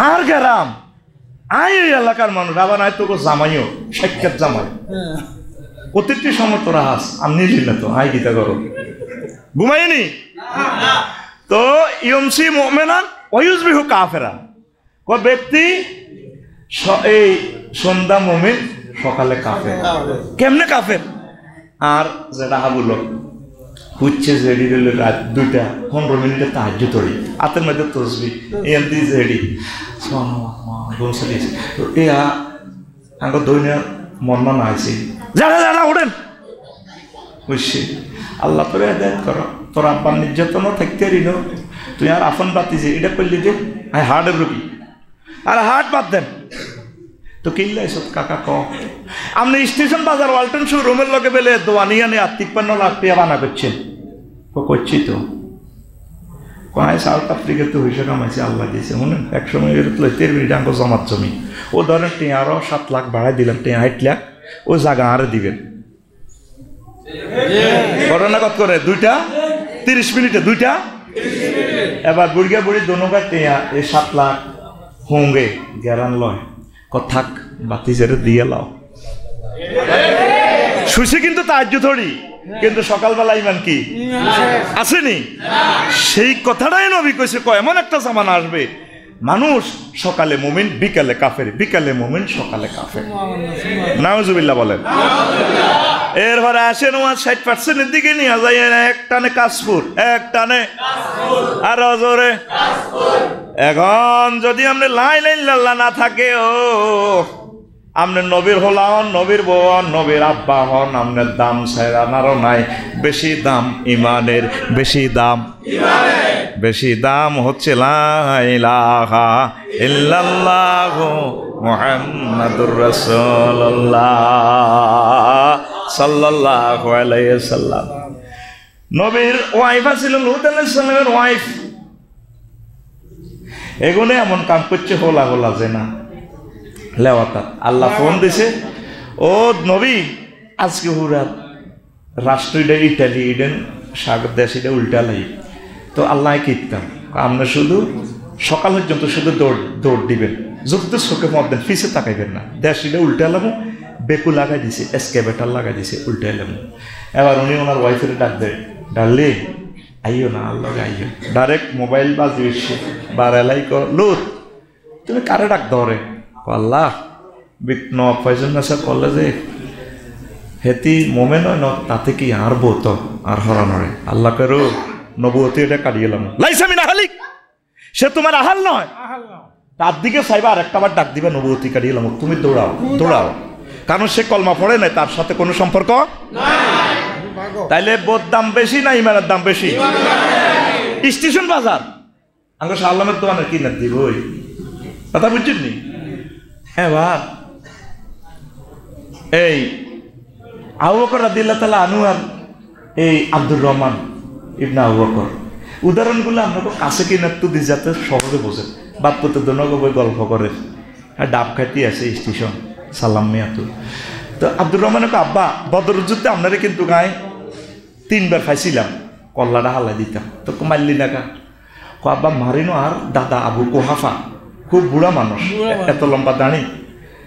আর গেলাম আই এই এলাকার মানুষ আবার আয় তোকে জামাইও সাক্ষাৎ জামাই প্রত্যেকটি সময় তোরা হাস আমি নিলি তো আই গীতা করো ঘুমাইনি তো ইয়মসি মুমিনান ওয়ায়ুসবিহু কাফিরা ক ব্যক্তি এই সন্ধ্যা মুমিন সকালে কাফের কেমনে কাফের আর যেটা হাবুলো হচ্ছে জেডি দিলে রাত 2টা 15 মিনিটে তাহাজ্জুদ করি আতের মধ্যে তসবিহ এমডি জেডি এয়া আঙ্গ দৈনিক মন্না না আছে যারা ওঠেন বুঝছি আল্লাহ তোরে হেদায়েত করো তোর আব্বার নির্যাতনও থাকতে রিনো তুই আর আফন বাতিছে এটা করলি যে আই হার্টের রোগী আর হার্ট বাদ দেন তো কিল্লা এসব কাকা ক আপনি স্টেশন বাজার ওয়ালটন শোরুমের লগে বেলে দোয়ানিয়া নিয়ে 53 লাখ টাকা বানা করছেন করছি তো কোথায় সাউথ আফ্রিকাতে হয়েছে কামাইছে আল্লাহ দিয়েছে মনে এক সময় এরকম 13 মিনিট আঙ্গ জমাত জমি ও ধরেন টিয়া আরও 7 লাখ বাড়াই দিলাম টিয়া 8 লাখ ও জায়গা আরে দিবেন ঘটনা কত করে 2টা 30 মিনিটে 2টা এবার বুড়িয়া বুড়ি দোনোগা টিয়া এই 7 লাখ হোঙ্গে গ্যারান লয় থাক বাতি জেরে দিয়ে লাও শুছি কিন্তু তাহাজ্জুদ থরি কিন্তু সকালবেলা ইমান কি আসেনি সেই কথাটাই নবী কইছে কয় এমন একটা জামানা আসবে মানুষ সকালে মুমিন বিকালে কাফের বিকালে মুমিন সকালে কাফের নাউজুবিল্লাহ বলেন এরপরে আসেন 60% এর দিকে নিয়ে যায় এক টানে কাসপুর এক টানে আর জোরে এখন যদি আমরা লা ইলাহা ইল্লাল্লাহ না থাকে ও আমনে নবীর হলান নবীর বোন নবীর আব্বা হন আমনের দাম সাইরানারও নাই বেশি দাম ইমানের বেশি দাম হচ্ছে লা ইলাহা ইল্লাল্লাহু মুহাম্মাদুর রাসূলুল্লাহ সাল্লাল্লাহু আলাইহি ওয়াসাল্লাম নবীর ওয়াইফ ছিল লূত আলাইহিস সালামের ওয়াইফ এগুলো এমন কাম করছে হোলা হোলা যে না লেওয়াতা আল্লাহ ফোন দিছে ও নবী আজকে হুরার রাষ্ট্রটা ইটালি ইডেন সাগর দেশ এটা উল্টা লাই তো আল্লাহ কিতাম আমরা শুধু সকাল পর্যন্ত শুধু দৌড় দিবেন যত চোখে মত দেন পিছে তাকাইবেন না দেশ এটা উল্টা এলাম বেকু লাগাই দিছে এসকেভেটার লাগাই দিছে উল্টা এলাম এবার উনি ওনার ওয়াইফের ডাক দেয় ডাকলে আইও না আল্লাহ আইও ডাইরেক্ট মোবাইল বাজিয়েছে বার এলাই লুত তুমি কারে ডাক ধরে আল্লাহ বিঘ্ন ফয়জন নাসা করলে যে হেতি মোমে নয় ন তাতে কি আর বত আর হরানরে আল্লাহ কেরো নবুয়তি এটা কাটিয়ে এলাম লাইসামিন আহালিক সে তোমার আহাল নয় তার দিকে চাইবা আর একটা বার ডাক দিবে নবুয়তি কাটিয়ে এলাম তুমি দৌড়াও কারণ সে কলমা পড়ে নাই তার সাথে কোনো সম্পর্ক তাইলে বোধ দাম বেশি না ইমানের দাম বেশি স্টেশন বাজার আঙ্গ সাল্লামের দোকানে কিনে দিব ওই কথা বুঝছেন নি এবার এই আবু বকর রাদিয়াল্লাহু তাআলা আনহু আর এই আব্দুর রহমান ইবনে আবু বকর উদাহরণগুলো আপনাকে কাছে কিনে তো দিয়ে যাতে সহজে বোঝেন বাপ্পতে দোনো বই গল্প করে আর ডাব খাইতে আসে স্টেশন সালাম মিয়াতু তো আব্দুর রহমানকে আব্বা বদরের যুদ্ধে আপনারা কিন্তু গায়ে 3 বার খাইছিলাম কল্লাটা হালাই দিতাম তো মারলি না কা আব্বা মারিনো আর দাদা আবু কোহাফা খুব বুড়া মানুষ এত লম্বা দাঁড়ি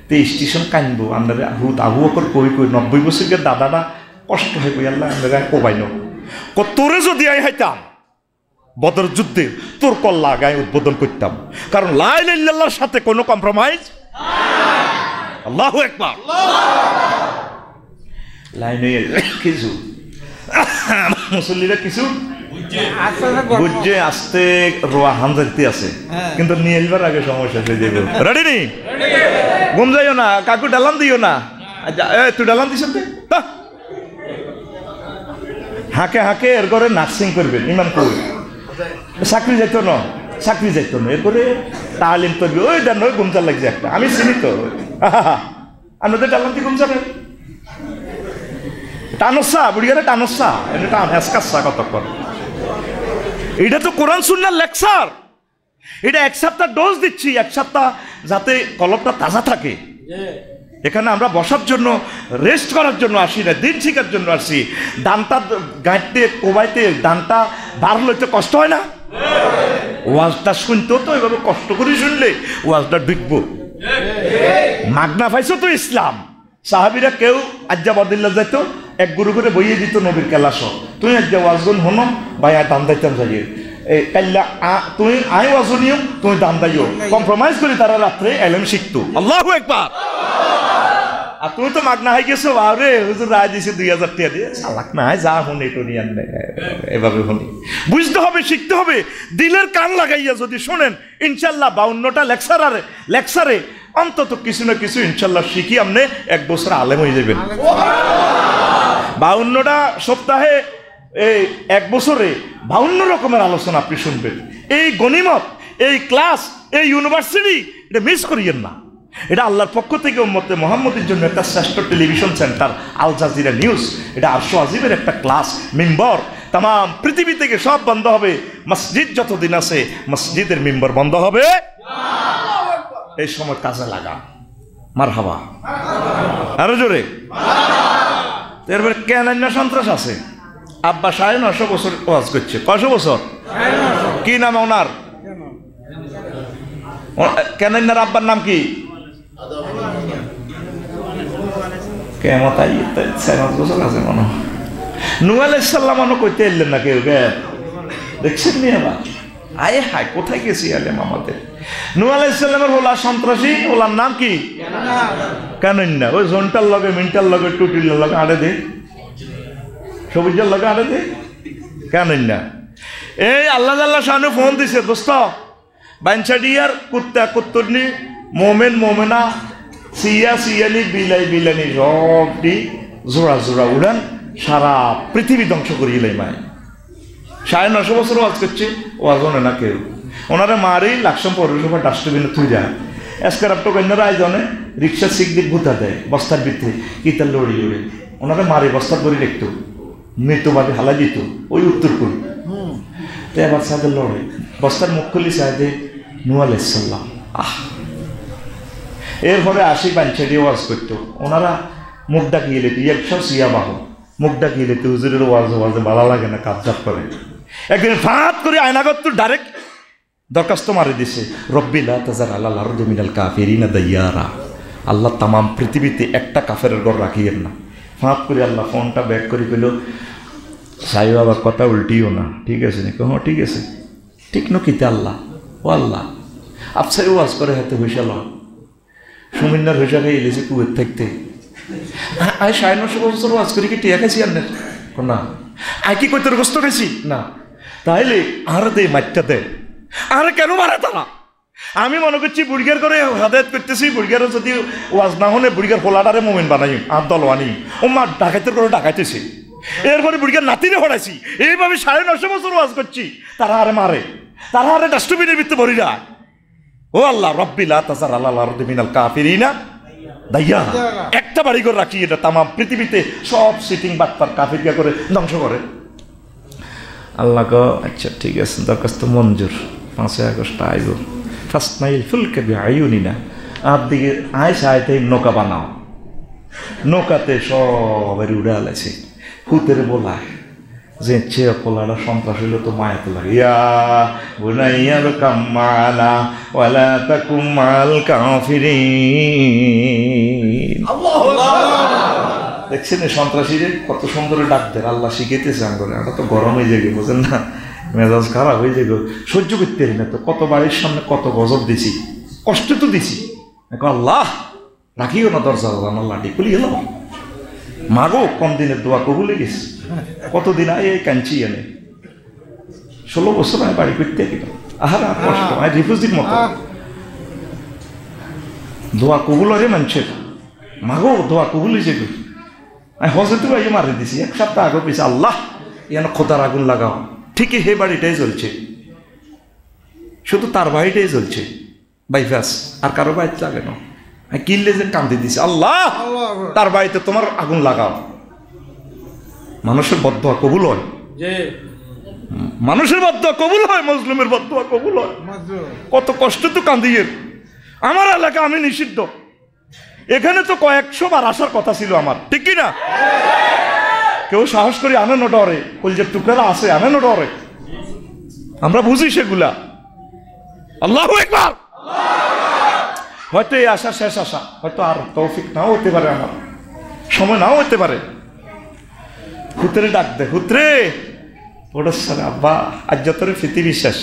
তো স্টেশন কানবো আপনারা আবু বকর কই 90 বছরের দাদাটা কষ্ট হয়ে গই আল্লাহ আমরা কোবাইনো তোরে যদি আই হাইতাম বদর যুদ্ধে তোর কল্লা গায়ে উদ্বোধন করতাম কারণ লা ইলাহা ইল্লাল্লাহর সাথে কোনো কম্প্রোমাইজ আল্লাহু আকবার লাইনে কিছু মুসল্লিরা কিছু বুঝছে আসতে রোয়া হামজাইতে আছে কিন্তু নিয়ে এলবার আগে সমস্যা হয়ে যাবে রেডি নি ঘুম যাইও না কাকু ডালান দিও না তুই ডালান দিস হাঁকে হাঁকে এর করে নার্সিং করবেন ইমান করবে চাকরি যাইতো না এর করে তালিম করবে ওই দেন ওই ঘুমচার লাগছে একটা আমি চিনি তো আপনাদের ডালান দিয়ে ঘুমচাবে টানসা বুড়িয়ারে টানসা এটা টান হেসকাসা কতক্ষণ এটা তো কোরআন সুন্নাহর লেকচার এটা এক সপ্তাহ ডোজ দিচ্ছি এক সপ্তাহ যাতে কলবটা তাজা থাকে এখানে আমরা বসার জন্য রেস্ট করার জন্য আসি না দিন শিখার জন্য আসি ডানটা গাঁটতে কোবাইতে ডানটা বার লইতে কষ্ট হয় না ওয়াজটা শুনতেও তো এভাবে কষ্ট করে শুনলে ওয়াজটা ঢুকবো। মাগনা পাইছো তো ইসলাম। সাহাবিরা কেউ আজ্জা বদিল্লা যাইতো, এক গুরু করে বইয়ে দিত নবীর কেলাস, তুই আজ্জা ওয়াজগুন হনো ভাই দাম দাইতাম যাইয়ে কাল্লা তুই আই ওয়াজও নিও তুমি দাম দাইও, কম্প্রোমাইজ করি তারা রাত্রে এলেম শিখতো। আল্লাহু আকবার। আর তুমি তো মাগনা হয়ে গেছো, বাবরে হুজুর রায় দিয়েছে 2000 টাকা দিয়ে, সালাক না যা শুনে তো নিয়ে আনবে এভাবে শুনি। বুঝতে হবে, শিখতে হবে, দিলের কান লাগাইয়া যদি শোনেন ইনশাল্লাহ 52টা লেকচারে অন্তত কিছু না কিছু ইনশাল্লাহ শিখি আপনি 1 বছর আলেম হয়ে যাবেন। 52টা সপ্তাহে এই 1 বছরে 52 রকমের আলোচনা আপনি শুনবেন। এই গনিমত, এই ক্লাস, এই ইউনিভার্সিটি এটা মিস করিয়েন না। এটা আল্লাহর পক্ষ থেকে উম্মতে মুহাম্মদের জন্য একটা শ্রেষ্ঠ television centre Al Jazeera news, এটা আরশো আজিমের একটা ক্লাস মিম্বর। তাম পৃথিবী থেকে সব বন্ধ হবে, মসজিদ যতদিন আছে মসজিদের মিম্বর বন্ধ হবে। এই সময় কাজে লাগা, মারহাবা, আরো জোরে। এরপরে কেন সন্ত্রাস আছে। আব্বা 950 বছর ওয়াজ করছে। কয়শো বছর? কি নাম ওনার? কেনার আব্বার নাম কি? কেমন তাই 6 বছর আছে মনে হয়। নূহ আলাইহিস সালাম কইতে এলেন না কেউ দেখছেন নি? আবার আয়ে হায় কোথায় গেছি আলেম আমাদের। নূহ আলাইহিস সালামের ওলা সন্ত্রাসী, ওলার নাম কি? কেনন্না। ওই জন্টার লগে মিন্টার লগে টুটির লগে আড়ে দে, সবুজের লগে আড়ে দে, কেনন্না। এই আল্লাহ আল্লাহ শানু ফোন দিছে, দোস্ত বাঞ্চাডিয়ার কুত্তা কুত্তরনি, মোমেন মোমেনা, সিয়ানি বিলানি সবটি জোড়া জোড়া উড়ান, সারা পৃথিবী ধ্বংস করিয়ে মায়। 950 বছর ওয়াজ করছে, ওয়াজ ওনে না কেউ। ওনারা মারি লাকসাম পৌরসভা ডাস্টবিনে থুই যায়। এসকার আপটো কন্যারা আয়োজনে রিক্সা সিক দিক ভুতা দেয় বস্তার ভিতরে, কিতার লড়ি উড়ে ওনারা মারি বস্তার করে দেখতো, মৃত্যুবাদী হালা দিত ওই উত্তর করি। তো এবার সাদের লড়ে বস্তার মুখ খুলি সাহেদে নূহ আলাইহিস সালাম। এরপরে 80 বাঞ্চাডি ওয়াজ করতো। ওনারা মুখ ডাকিয়ে লেতে 100 সিয়া বাহ মুখ ডাকিয়ে লেতে হুজুরের ওয়াজে ভালো লাগে না, কাবজাব করে। একদিন ফাঁত করে আয়নাগত ডাইরেক্ট দরখাস্ত মারি দিছে, রব্বি লা তাজার আলাল আরদি মিনাল কাফিরিনা দাইয়ারা। আল্লাহ তামাম পৃথিবীতে একটা কাফেরের ঘর রাখিয়েন না। ফাঁত করে আল্লাহ ফোনটা ব্যাক করে কইল, সাহেব আবার কথা উল্টিও না, ঠিক আছে নাকি? হ্যাঁ ঠিক আছে। ঠিক নকিতে আল্লাহ ও আল্লাহ আফসাই ওয়াজ করে হাতে হইসাল সুমিন্নার হইসা খাই এলেছে কুয়েত থাকতে। আয় 950 বছর ওয়াজ করি কি টিয়া খাইছি আর না? আয় কি কই তোর গোস্ত খাইছি না? তাইলে আর দে মাইটটা দে। আর কেন মারে তারা? আমি মনে করছি বুড়িগার করে হাদায়াত করতেছি, বুড়িগারও যদি ওয়াজ না হলে বুড়িগার পোলাটারে মোমেন বানাই আর দল আনি ও মা ডাকাইতের করে ডাকাইতেছি। এরপরে বুড়িগার নাতিরে হরাইছি। এইভাবে 950 বছর ওয়াজ করছি, তারা আরে মারে, তারা আরে ডাস্টবিনের ভিতরে ভরি না। ও আল্লাহ রব্বি লা তাজার আলাল আরদি মিনাল কাফিরিনা দাইয়ারা। একটা বাড়ি করে রাখি, এটা তামাম পৃথিবীতে সব সিটিং বাটপার কাফিরকে করে ধ্বংস করে। আল্লাহ গো আচ্ছা ঠিক আছে, দরখাস্ত মঞ্জুর। 5 আগস্ট আইব ফার্স্ট নাইল ফুলকে আইউনিনা আর দিকে আয় সাইতে নৌকা বানাও। নৌকাতে সবের উড়ে আলাইছে, হুতের বলায় যে চেয়ে পোলাটা সন্ত্রাস হইল তো মায়াতে লাগে। ইয়া বুনাইয়ার কাম্মানা ওয়ালা তাকুম মাল কাফিরিন। দেখছেন সন্ত্রাসীরে কত সুন্দর ডাক দেয়, আল্লাহ শিখাইতেছে আমাদের। আমরা তো গরম হয়ে যাবে, বুঝেন না, মেজাজ খারাপ হয়ে যাবে, সহ্য করতে পারি না। তো কত বাড়ির সামনে কত গজব দিছি, কষ্ট তো দিছি। আল্লাহ রাখিও না দরজা, আমার লাঠি খুলি গেল। মাগো কম দিনের দোয়া কবুলে গেছি, কতদিন আয় কাঞ্চি এনে 16 বছর আমি বাড়ি করতে গেল। আহার কষ্ট, আমি রিফিউজির মতো। দোয়া কবুল হয় মানুষের, মাগো দোয়া কবুল হয়েছে। আমি হজরত ভাই মারি দিছি 1 সপ্তাহ আগে পেয়েছি। আল্লাহ যেন খোদার আগুন লাগাও। ঠিকই হে বাড়িটাই জ্বলছে, শুধু তার বাড়িটাই জ্বলছে, বাইফাস আর কারো বাড়িতে লাগে না। কিনলে যে কান্দি দিছে, আল্লাহ তার বাড়িতে তোমার আগুন লাগাও। মানুষের বদদোয়া কবুল হয়, মানুষের বদদোয়া কবুল হয়, মুসলিমের বদদোয়া কবুল হয়। কত কষ্ট তো কান্দিয়ে। আমার এলাকা আমি নিষিদ্ধ, এখানে তো কয়েকশো বার আসার কথা ছিল আমার, ঠিক কি না? কেউ সাহস করে আনে না ডরে, কলজের টুকরা আছে আনে না ডরে। আমরা বুঝি সেগুলা, আল্লাহু আকবার। হয়তো এই আশা শেষ আশা, হয়তো আর তৌফিক নাও হতে পারে, আমার সময় নাও হতে পারে। হুতরে ডাক দে, হুতরে ওটা আব্বা আজ যতরে পৃথিবী শেষ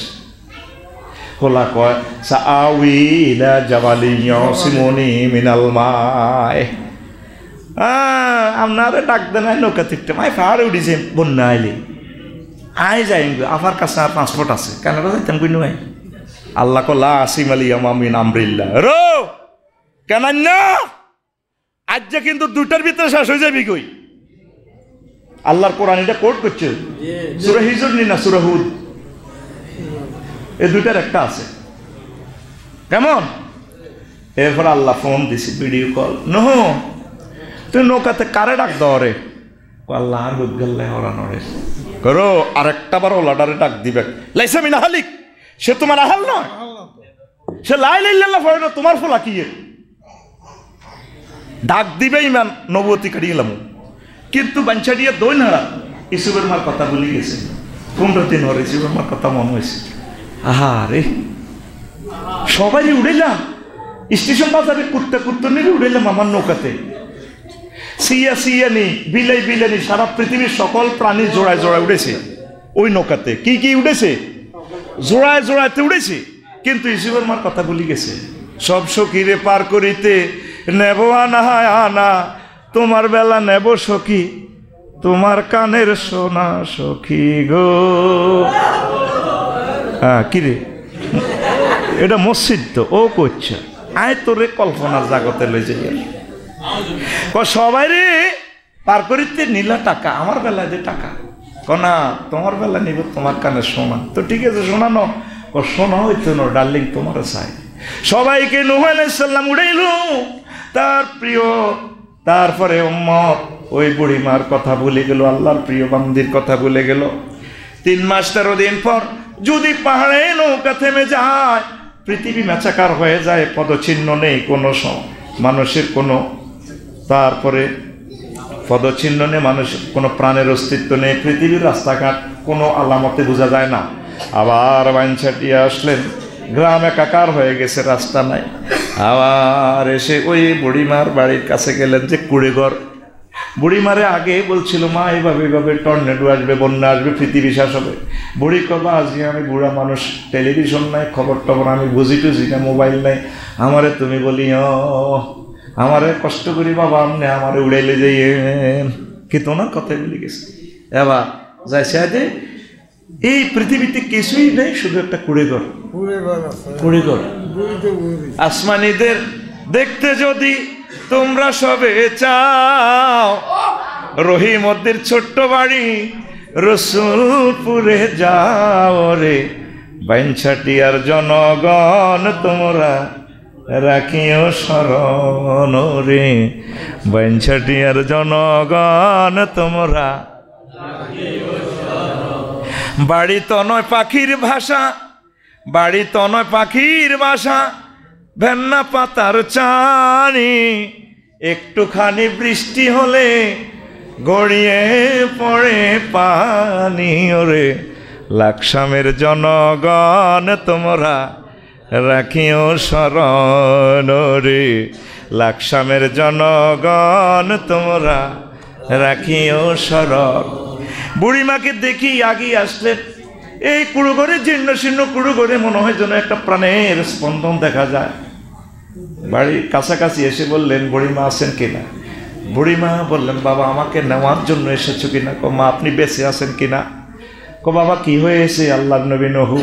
হোলা কয় সাআউই ইলা জাবালিন ইয়াসিমুনি মিনাল মাই। আপনারে ডাক দেন নৌকা তিকটে মাই পাহাড়ে উঠেছে বন্যা আইলে আই যাই আফার কাছে আর পাসপোর্ট আছে কানাডা যাইতাম কই নয়। আল্লাহ কলা আসিম আলী মিন আমরিল্লাহ রো কেন না আজ যে কিন্তু দুটার ভিতরে শেষ হয়ে যাবি কই। আল্লাহর কোরআন এটা কোট করছে সূরা হিজর নি না সূরা হুদ, এই দুইটার একটা আছে। কেমন? এরপর আল্লাহ ফোন দিছি ভিডিও কল, নহু তুই নৌকাতে কারে ডাক দাও রে? আল্লাহ আর হুদ গেলে ওরা নড়ে করো আরেকটা বার ওলাডারে ডাক দিবে লাইসা মিনা হালিক, সে তোমার আহাল নয়, সে লাই লাইল্লাহ পড়ে না, তোমার ফলা কি ডাক দিবে ইমান নবুয়তি কাটিয়ে গেলাম। কিন্তু বাঞ্ছা দিয়ে দই নাড়া ইসুবের মার কথা বলি গেছে 15 দিন হরে ইসুবের মার কথা মনে হয়েছে। আহা রে সবাই উড়েলাম স্টেশন বাজারে কুত্তে কুত্তনিরে উড়েলাম আমার নৌকাতে, সিয়া সিয়ানি বিলাই বিলানি সারা পৃথিবীর সকল প্রাণী জোড়ায় জোড়ায় উড়েছে ওই নৌকাতে। কি কি উড়েছে? জোড়ায় জোড়াইতে উড়েছে। কিন্তু ইসুবের মার কথা বলি গেছে সব সখীরে পার করিতে নেব আনা আনা, তোমার বেলা নেব সখী তোমার কানের সোনা সখী গো। হ্যাঁ কিরে এটা মসজিদ তো ও করছে আয় তোরে কল্পনার জাগতে লই যাই সবাই রে পার করিতে নিলা টাকা, আমার বেলায় যে টাকা কনা তোমার বেলা নিব তোমার কানে সোনা। তো ঠিক আছে শোনানো ও শোনা হইতো না ডার্লিং তোমার চাই। সবাইকে নূহ আলাইহিস সালাম উড়াইল তার প্রিয়, তারপরে উম্মত ওই বুড়িমার কথা ভুলে গেল, আল্লাহর প্রিয় বান্দির কথা ভুলে গেল। 3 মাস 13 দিন পর যদি পাহাড়ে নৌকা থেমে যায়, পৃথিবী মেচাকার হয়ে যায়, পদচিহ্ন নেই কোনো মানুষের কোনো, তারপরে পদচিহ্ন নেই মানুষের কোনো প্রাণের অস্তিত্ব নেই, পৃথিবীর রাস্তাঘাট কোনো আলামতে বোঝা যায় না। আবার বাইনছাটিয়ে আসলেন, গ্রাম একাকার হয়ে গেছে, রাস্তা নাই। আবার এসে ওই বুড়িমার বাড়ির কাছে গেলেন যে কুড়েঘর। বুড়িমারে আগে বলছিল মা এইভাবে এইভাবে টর্নেডো আসবে, বন্যা আসবে, পৃথিবী শেষ হবে। বুড়ি কবা আজকে আমি বুড়া মানুষ, টেলিভিশন নাই, খবর টবর আমি বুঝি টুঝি না, মোবাইল নাই, আমারে তুমি বলি আমারে কষ্ট করি বাবা আমনে আমারে উড়াইলে যাইয়েন। কিন্তু ওনার কথাই বলি গেছে। এবার যাইছে এই পৃথিবীতে কিছুই নেই, শুধু একটা কুড়েঘর। কুড়েঘর আসমানিদের দেখতে যদি তোমরা সবে চাও, রহিমদের ছোট্ট বাড়ি রসুলপুরে যাও রে। বাইনছাটিয়ার জনগণ তোমরা রাখিও শরণ রে, বাইনছাটিয়ার জনগণ তোমরা। বাড়ি তো নয় পাখির ভাষা, বাড়ি তো নয় পাখির বাসা, ভেন্না পাতার চানি, একটুখানি বৃষ্টি হলে গড়িয়ে পড়ে পানি ওরে। লাকসামের জনগণ তোমরা রাখিও শরণ রে, লাকসামের জনগণ তোমরা রাখিও শরণ। বুড়িমাকে দেখি আগিয়ে আসলেন, এই কুড়ুঘরে জীর্ণ শীর্ণ কুড়ুঘরে মনে হয় যেন একটা প্রাণের স্পন্দন দেখা যায়। বাড়ির কাছাকাছি এসে বললেন বুড়িমা আছেন কিনা? বুড়িমা বললেন বাবা আমাকে নেওয়ার জন্য এসেছো কিনা? কো মা আপনি বেঁচে আছেন কিনা? কো বাবা কি হয়েছে? আল্লাহর নবী নহু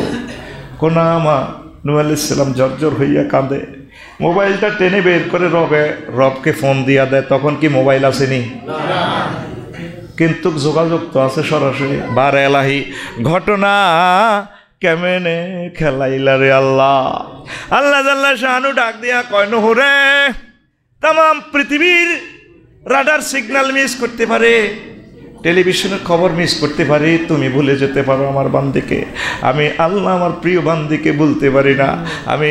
কো না মা। নূহ আলাইহিস সালাম জর্জর হইয়া কাঁদে, মোবাইলটা টেনে বের করে রবকে ফোন দিয়া দেয়। তখন কি মোবাইল আসেনি? কিন্তু যোগাযোগ তো আছে সরাসরি। বার এলাহি ঘটনা কেমনে খেলাইলা রে আল্লাহ। আল্লাহ জাল্লা শানু ডাক দিয়া কয় নহু রে, তাম পৃথিবীর রাডার সিগন্যাল মিস করতে পারে, টেলিভিশনের খবর মিস করতে পারি, তুমি ভুলে যেতে পারো আমার বান্দিকে, আমি আল্লাহ আমার প্রিয় বান্দিকে ভুলতে পারি না। আমি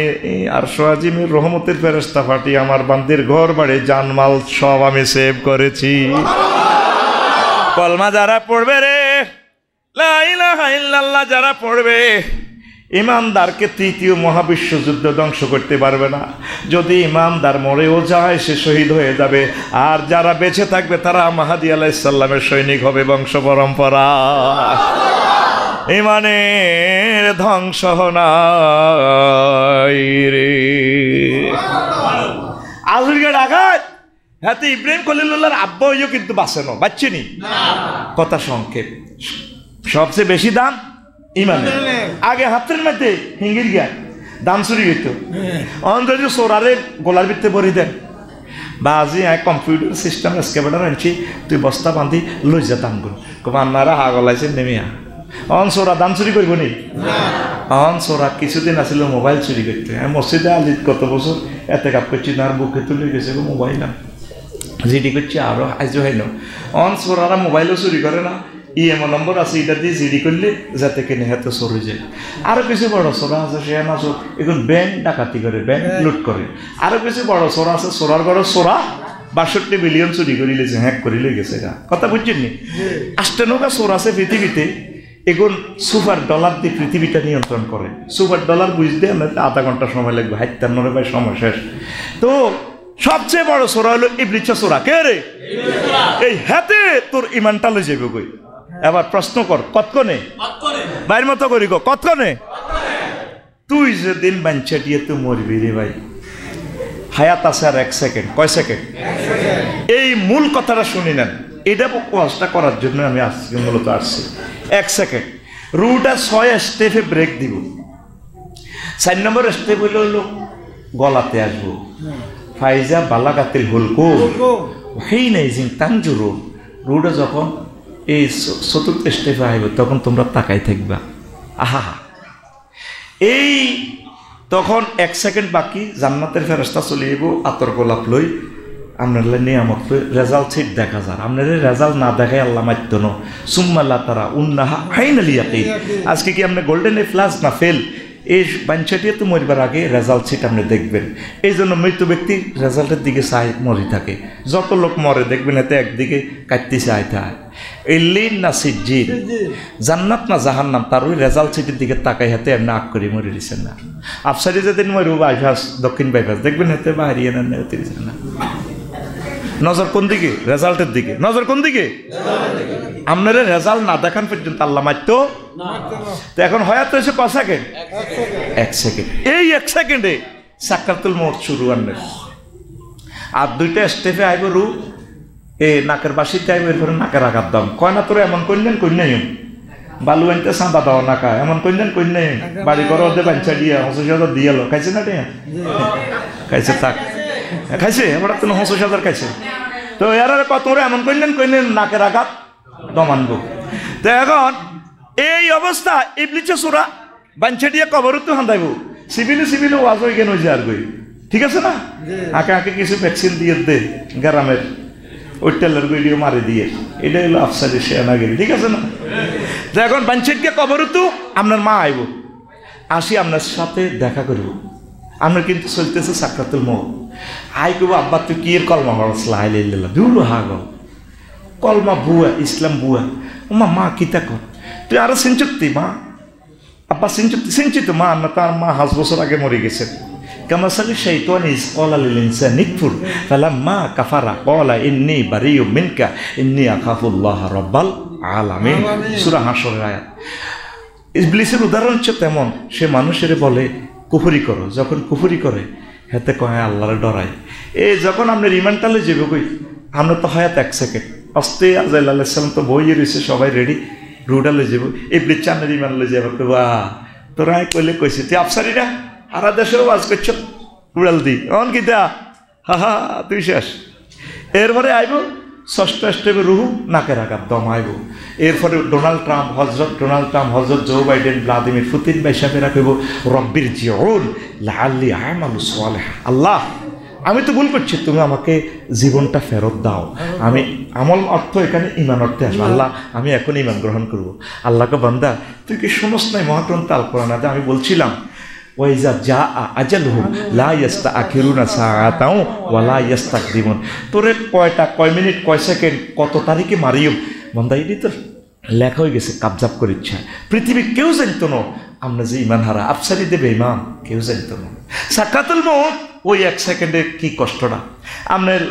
আরশ আজিমের রহমতের ফেরেশতা পাঠিয়ে আমার বান্দির ঘর বাড়ি জানমাল সব আমি সেভ করেছি। কলমা যারা পড়বে রে, লা ইলাহা ইল্লাল্লাহ যারা পড়বে, ইমানদারকে তৃতীয় মহাবিশ্বযুদ্ধ ধ্বংস করতে পারবে না। যদি ইমানদার মরেও যায় সে শহীদ হয়ে যাবে, আর যারা বেঁচে থাকবে তারা মাহাদি আলাইহিস সালামের সৈনিক হবে বংশ পরম্পরা। ইমানের ধ্বংস নাই রে। আজকের আঘাত হাতে ইব্রাহিম খলিলুল্লাহর আব্বা হইও কিন্তু বাঁচেন, বাচ্চেনি। কথা সংক্ষেপ, সবচেয়ে বেশি দাম ইমানে। আগে হাতের মধ্যে হিঙ্গির গিয়া দাম চুরি হইতো, অন্তত সোরারে গোলার ভিতরে ভরি দেন। বা আজি কম্পিউটার সিস্টেম এসকেবেটার আনছি, তুই বস্তা বান্ধি লই যা দাম গুলো আপনারা হা গলাইছে নেমিয়া। অন সোরা দাম চুরি করব নি? অন সোরা কিছুদিন আসলে মোবাইল চুরি করতে। আমি মসজিদে আলিত কত বছর এতে কাপ করছি না, আর বুকে তুলে গেছে মোবাইল না জিডি করছি আরো আইজো হয় না। অন সোরারা মোবাইলও চুরি করে না, ইএমও নম্বর আছে, এটা দিয়ে জিডি করলে যাতে কিনে হাতে চুরি যায়। আরো কিছু বড় সোরা আছে, সে না চোর এখন ব্যাংক ডাকাতি করে, ব্যাংক লুট করে। আরো কিছু বড় সোরা আছে, সোরার বড় সোরা ৬২ বিলিয়ন চুরি করে লেছে, হ্যাক করে লেগেছে। কথা বুঝছেন নি? ৮টা সোর আছে পৃথিবীতে, এখন সুপার ডলার দিয়ে পৃথিবীটা নিয়ন্ত্রণ করে। সুপার ডলার বুঝতে আমরা আধা ঘন্টা সময় লাগবে, ৭৫ ভাই সময় শেষ। তো সবচেয়ে বড় সোরা হলো ইবলিস সোরা। কে রে? এই হাতে তোর ইমানটা লই যাবে কই। এবার প্রশ্ন কর, কতক্ষণে বাইর মতো করি গো, কতক্ষণে? তুই যেদিন বাঞ্চা দিয়ে তুই মরবি রে ভাই, হায়াত আছে আর ১ সেকেন্ড। কয় সেকেন্ড? এই মূল কথাটা শুনি নেন, এটা ওয়াজটা করার জন্য আমি আজকে মূলত আসছি। ১ সেকেন্ড রুটা ৬ স্টেপে ব্রেক দিব। ৪ নম্বর স্টেপ হইল গলাতে আসবো, ফাইজা বালাগাতিল হুলকু হিনাইজিন তানজুরু। রুটা যখন এই ৪র্থ স্টেপে আইব তখন তোমরা তাকাই থাকবা, আহা। এই তখন ১ সেকেন্ড বাকি, জান্নাতের ফেরেশতা চলে যাবো আতর গোলাপ লই, আপনার নিয়ামত রেজাল্ট সিট দেখা যায়। আপনার রেজাল্ট না দেখায় আল্লাহ মাত্য ন সুম্মাল্লা তারা উন্নাহা ফাইনালি ইয়াকিন। আজকে কি আপনি গোল্ডেন এ প্লাস না ফেল, এই বাঞ্চাটিয়ে তো মরিবার আগে রেজাল্ট সিট আপনি দেখবেন। এই জন্য মৃত ব্যক্তি রেজাল্টের দিকে চাই মরি থাকে। যত লোক মরে দেখবেন এতে একদিকে কাটতে চাই থাকে, এই লিন না সিজ্জিন, জান্নাত না জাহান্নাম, তার ওই রেজাল্ট সিটের দিকে তাকাই হাতে এমনি আগ করে মরে দিচ্ছেন না। আফসারি যেদিন মরব বাইপাস, দক্ষিণ বাইপাস দেখবেন হাতে বাহারিয়ে নেন না। নজর কোন দিকে? রেজাল্টের দিকে। নজর কোন দিকে? আপনার রেজাল্ট না দেখান পর্যন্ত আল্লাহ মারত। তো এখন হয়াত হয়েছে ক সেকেন্ড? ১ সেকেন্ড। এই ১ সেকেন্ডে সাকরাতুল মউত শুরু। আনবেন আর ২টা স্টেপে আইব রু, এ নাকের বাসিতে আইব, এরপরে নাকের আঘাত দাম। কয় না তোর এমন কন্যান কন্যাই বালু আনতে চাঁদা দাও নাকা, এমন কন্যান কন্যাই বাড়ি করে ওদের বাঞ্চা দিয়ে ৮০,০০০ দিয়ে এলো। খাইছে না টিয়া? খাইছে, থাক খাইছে। এবার তো ৮০,০০০ খাইছে। তো এর কত এমন কন্যান কন্যান নাকের আঘাত দমানব। তো এখন এই অবস্থা ইবলিসে সুরা বাঞ্চা দিয়ে কবর তো হান্দাইব, সিভিলে ওয়াজ হয়ে গেন আর গই। ঠিক আছে না? আঁকে আঁকে কিছু ভ্যাকসিন দিয়ে দে গ্রামের, ওই টেলার ভিডিও মারি দিয়ে, এটা হলো আফসারি সেনাগিরি। ঠিক আছে না? তো এখন বাঞ্চেটকে কবর তো আপনার মা আইব, আসি আপনার সাথে দেখা করব। আপনার কিন্তু চলতেছে সাকরাতুল মউত। আই কব আব্বা তুই কি এর কলমা হরসলা আইলাম দূর হাগ কলমা বুয়া ইসলাম বুয়া। ওমা মা কিতা কর তুই আরো সিনচুক্তি মা, আব্বা সিনচিত মা না, তার মা ৫ বছর আগে মরে গেছেন। কামাসালি শাইতান ইজ ক্বালা লিল ইনসানি নিকফুর ফালাম্মা কাফারা ক্বালা ইন্নী বারিয়্যুম মিনকা ইন্নী আখাফুল্লাহ রাব্বাল আলামিন। সূরা হাশরের আয়াত। ইবলিসের উদাহরণ হচ্ছে তেমন, সে মানুষের বলে কুফরি করো, যখন কুফরি করে হাতে কয় আল্লাহরে ডরায়। এই যখন আপনার ইমানটালে যাবে কই, আমরা তো হায়াত ১ সেকেন্ড আস্তে। আজাইল আলাইহিস সালাম তো বইয়ে রয়েছে, সবাই রেডি, রুডালে যাব। ইবলিস চানের ইমান লে যাবে, বা তোরা কইলে কইছে তুই আফসারিরা সারা দেশেও ওয়াজ করছ উড়াল দি অন কিতা, হা হা তুই শেষ। এরপরে আইব ৬ষ্ঠ স্টেপে রুহু নাকের আঘাত দম আইব। এরপরে ডোনাল্ড ট্রাম্প হজরত জো বাইডেন, ভ্লাদিমির পুতিন বাইসাফেরা কইব রব্বির জিউন লাআল্লি আমালু সালিহা। আল্লাহ আমি তো ভুল করছি, তুমি আমাকে জীবনটা ফেরত দাও। আমি আমল অর্থ এখানে ইমান অর্থে আসবো। আল্লাহ আমি এখন ইমান গ্রহণ করবো। আল্লাহকে বান্দা তুই কি শুনোস নাই মহাগ্রন্থ আল কোরআনে আমি বলছিলাম ওয়াইজা যা আজালহুম লা ইস্তাখিরুনা সাআতাও ওয়া লা ইস্তাকদিমুন। তোরে কয় মিনিট কয় সেকেন্ড কত তারিখে মারিয়ম বান্দা এটি তোর লেখা হয়ে গেছে, কাবজাব করে ইচ্ছা। পৃথিবী কেউ জানতো না আমরা যে ইমান হারা আফসারি দেবে ইমান কেউ জানিত না। সাকাতুল মউত ওই 1 সেকেন্ডে কি কষ্টটা। আপনার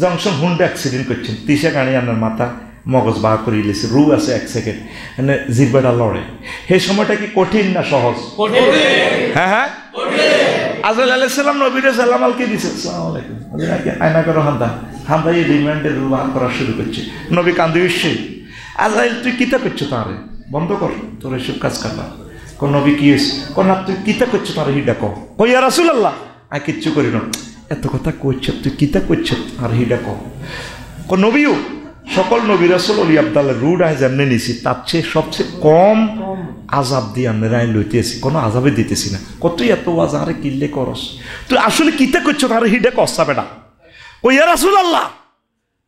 জংশন হুন্ডা অ্যাক্সিডেন্ট করছেন, তিসা গাড়ি আপনার মাথা মগজ বাহা করে দিয়েছে, রু আছে 1 সেকেন্ড, মানে জিব্বাটা লড়ে। সেই সময়টা কি কঠিন না সহজ? হ্যাঁ হ্যাঁ। আজরাইল আলাইহিস সালাম নবীরে সালাম আলকে দিয়েছে, আসসালামু আলাইকুম, আয়না করো হান্দা হান্দা, এই রিমান্ডের রু বাহা করা শুরু করছে। নবী কান্দি উঠছে, আজরাইল তুই কিতা করছো তারে, বন্ধ কর তোর এসব কাজ কারবা। কোন নবী কি হয়েছে, কোন তুই কিতা করছো তারে হিডা কো, কই ইয়া রাসূলুল্লাহ আমি কিচ্ছু করি না, এত কথা কইছ তুই কিতা করছ আর হিডা কো। কোন নবীও সকল নবী রাসূল অলি আব্দাল্লাহ রুড আয় যেমনি নিছি তার চেয়ে সবচেয়ে কম আজাব দিয়ে আমরা আইন লইতেছি, কোনো আজাবে দিতেছি না। কতই এত আজারে কিল্লে করস, তুই আসলে কিতা করছ তার হিডা কসা বেটা, কই ইয়া রাসূলুল্লাহ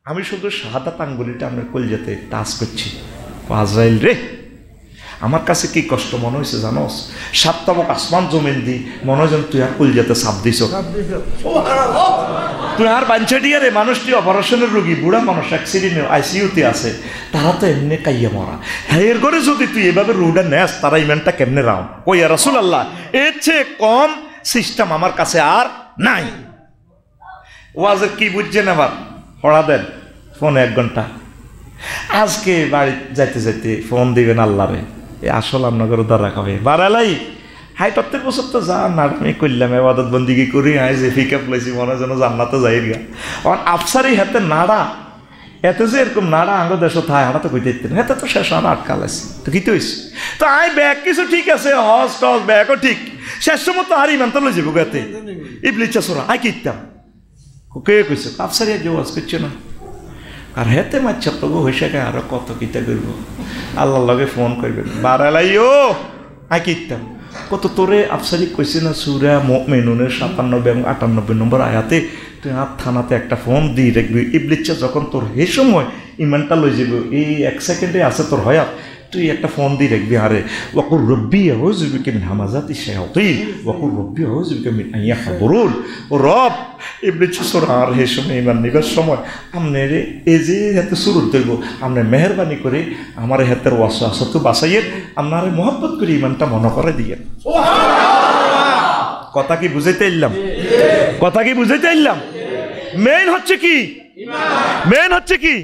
আমি শুধু শাহাদাত আঙ্গুলিটা আপনার কলজাতে টাচ করছি। আজরাইল রে, আমার কাছে কি কষ্ট মনে হয়েছে জানোস, 7 তাবক আসমান জমিন দি মনে হয় তুই আর কলজাতে চাপ দিছ, তুই আর বাঞ্চাটিয়া রে। মানুষটি অপারেশনের রোগী, বুড়া মানুষ অ্যাক্সিডেন্ট আইসিইউতে আছে, তারা তো এমনি কাইয়া মরা, হ্যাঁ এর করে যদি তুই এভাবে রুডা নেস তারা ইমানটা কেমনে রাও। কই ইয়া রাসূলুল্লাহ এর চেয়ে কম সিস্টেম আমার কাছে আর নাই। ওয়াজের কি বুঝছেন আবার পড়া দেন ফোনে 1 ঘন্টা। আজকে বাড়ি যাইতে যাইতে ফোন দিবেন আল্লাহরে, আসল আপনাদের দ্বারা খাবে বাড়ালাই হাই প্রত্যেক বছর তো যা নাটমি করলাম, এবাদত বন্দিগি করি, হাই যে পিকআপ লইছি মনে যেন জান্নাতে যাই গা। আমার আফসারি হাতে নাড়া, এত যে এরকম নাড়া আঙ্গ দেশ থায় হাঁটা তো কইতে হেতে তো শেষ আমার আটকাল আছে তো কি হয়েছে। তো আই ব্যাগ কিছু ঠিক আছে, হজ টস ব্যাগও ঠিক, শেষ সময় তো আর ইমান তো লই যাবো গাতে ইবলিচ্ছা সোরা আই কিতাম কে কইছে আফসারি যে ওয়াজ করছে না, আর হেতে মাচ্ছা তবু হয়েছে আরো কত কিতা করব, আল্লাহর লগে ফোন করবেন বাড়ালাইও আই কিতাম কত তোরে আফসারি কইছে না সূরা মুমিনুনের 97 এবং 98 নম্বর আয়াতে, তুই আর থানাতে একটা ফোন দিয়ে রাখবি, ইবলিচ্ছা যখন তোর এই সময় ইমানটা লই যাব এই 1 সেকেন্ডে আছে তোর হয়াত, তুই একটা ফোন দিয়ে রাখবি, আরে ওয়াকুর রব্বি আউযু বিকা মিন হামাযাতি শায়াতিন ওয়াকুর রব্বি আউযু বিকা মিন আন ইয়াহদুরুন। ও রব ইবলিচ্ছা সর আর এই সময় ইমান নিবার সময় আমনের এই যে হাতে শুরু দেব, আপনি মেহেরবানি করে আমার হাতের ওয়াসওয়াসা তো বাঁচাইয়েন, আপনার মহব্বত করে ইমানটা মনে করে দিয়েন। কথা কি বুঝাইতে এলাম, কথা কি বুঝাইতে এলাম? মেইন হচ্ছে কি, মেইন হচ্ছে কি,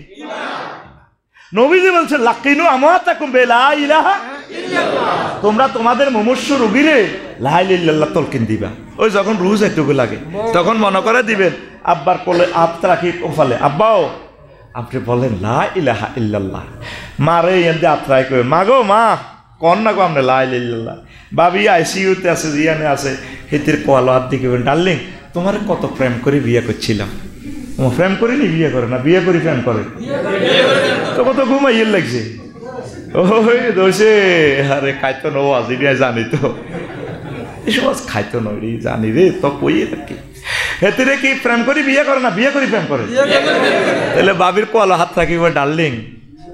নবীজি বলছেন লাকিনু আমাতাকুম বিলা ইলাহা ইল্লাল্লাহ, তোমরা তোমাদের মুমূর্ষু রোগীরে লা ইলাহা ইল্লাল্লাহ তলকিন দিবা। ওই যখন রুজ একটুকু লাগে তখন মনে করে দিবেন, আব্বার কোলে আপ রাখি ওফালে, আব্বাও আপনি বলেন লা ইলাহা ইল্লাল্লাহ, মারে এতে আত্রাই কই মা গো মা কন না গো আমরা লা ইলাহা ইল্লাল্লাহ, বাবি আইসিইউতে আছে জিয়ানে আছে, হেতির কোয়ালো হাত দিকে ডার্লিং তোমার কত প্রেম করে বিয়ে করছিলাম, ও প্রেম করিনি বিয়ে করে না, বিয়ে করি প্রেম করে তো কত ঘুমাইয়ে লাগছে, ওই দোষে আরে খাইতো নো আজি জানি তো এসব আজ খাইতো নই জানি রে তো কই থাকি, হেতিরে কি প্রেম করি বিয়ে করে না, বিয়ে করি প্রেম করে, তাহলে বাবির কোয়ালো হাত থাকিব ডার্লিং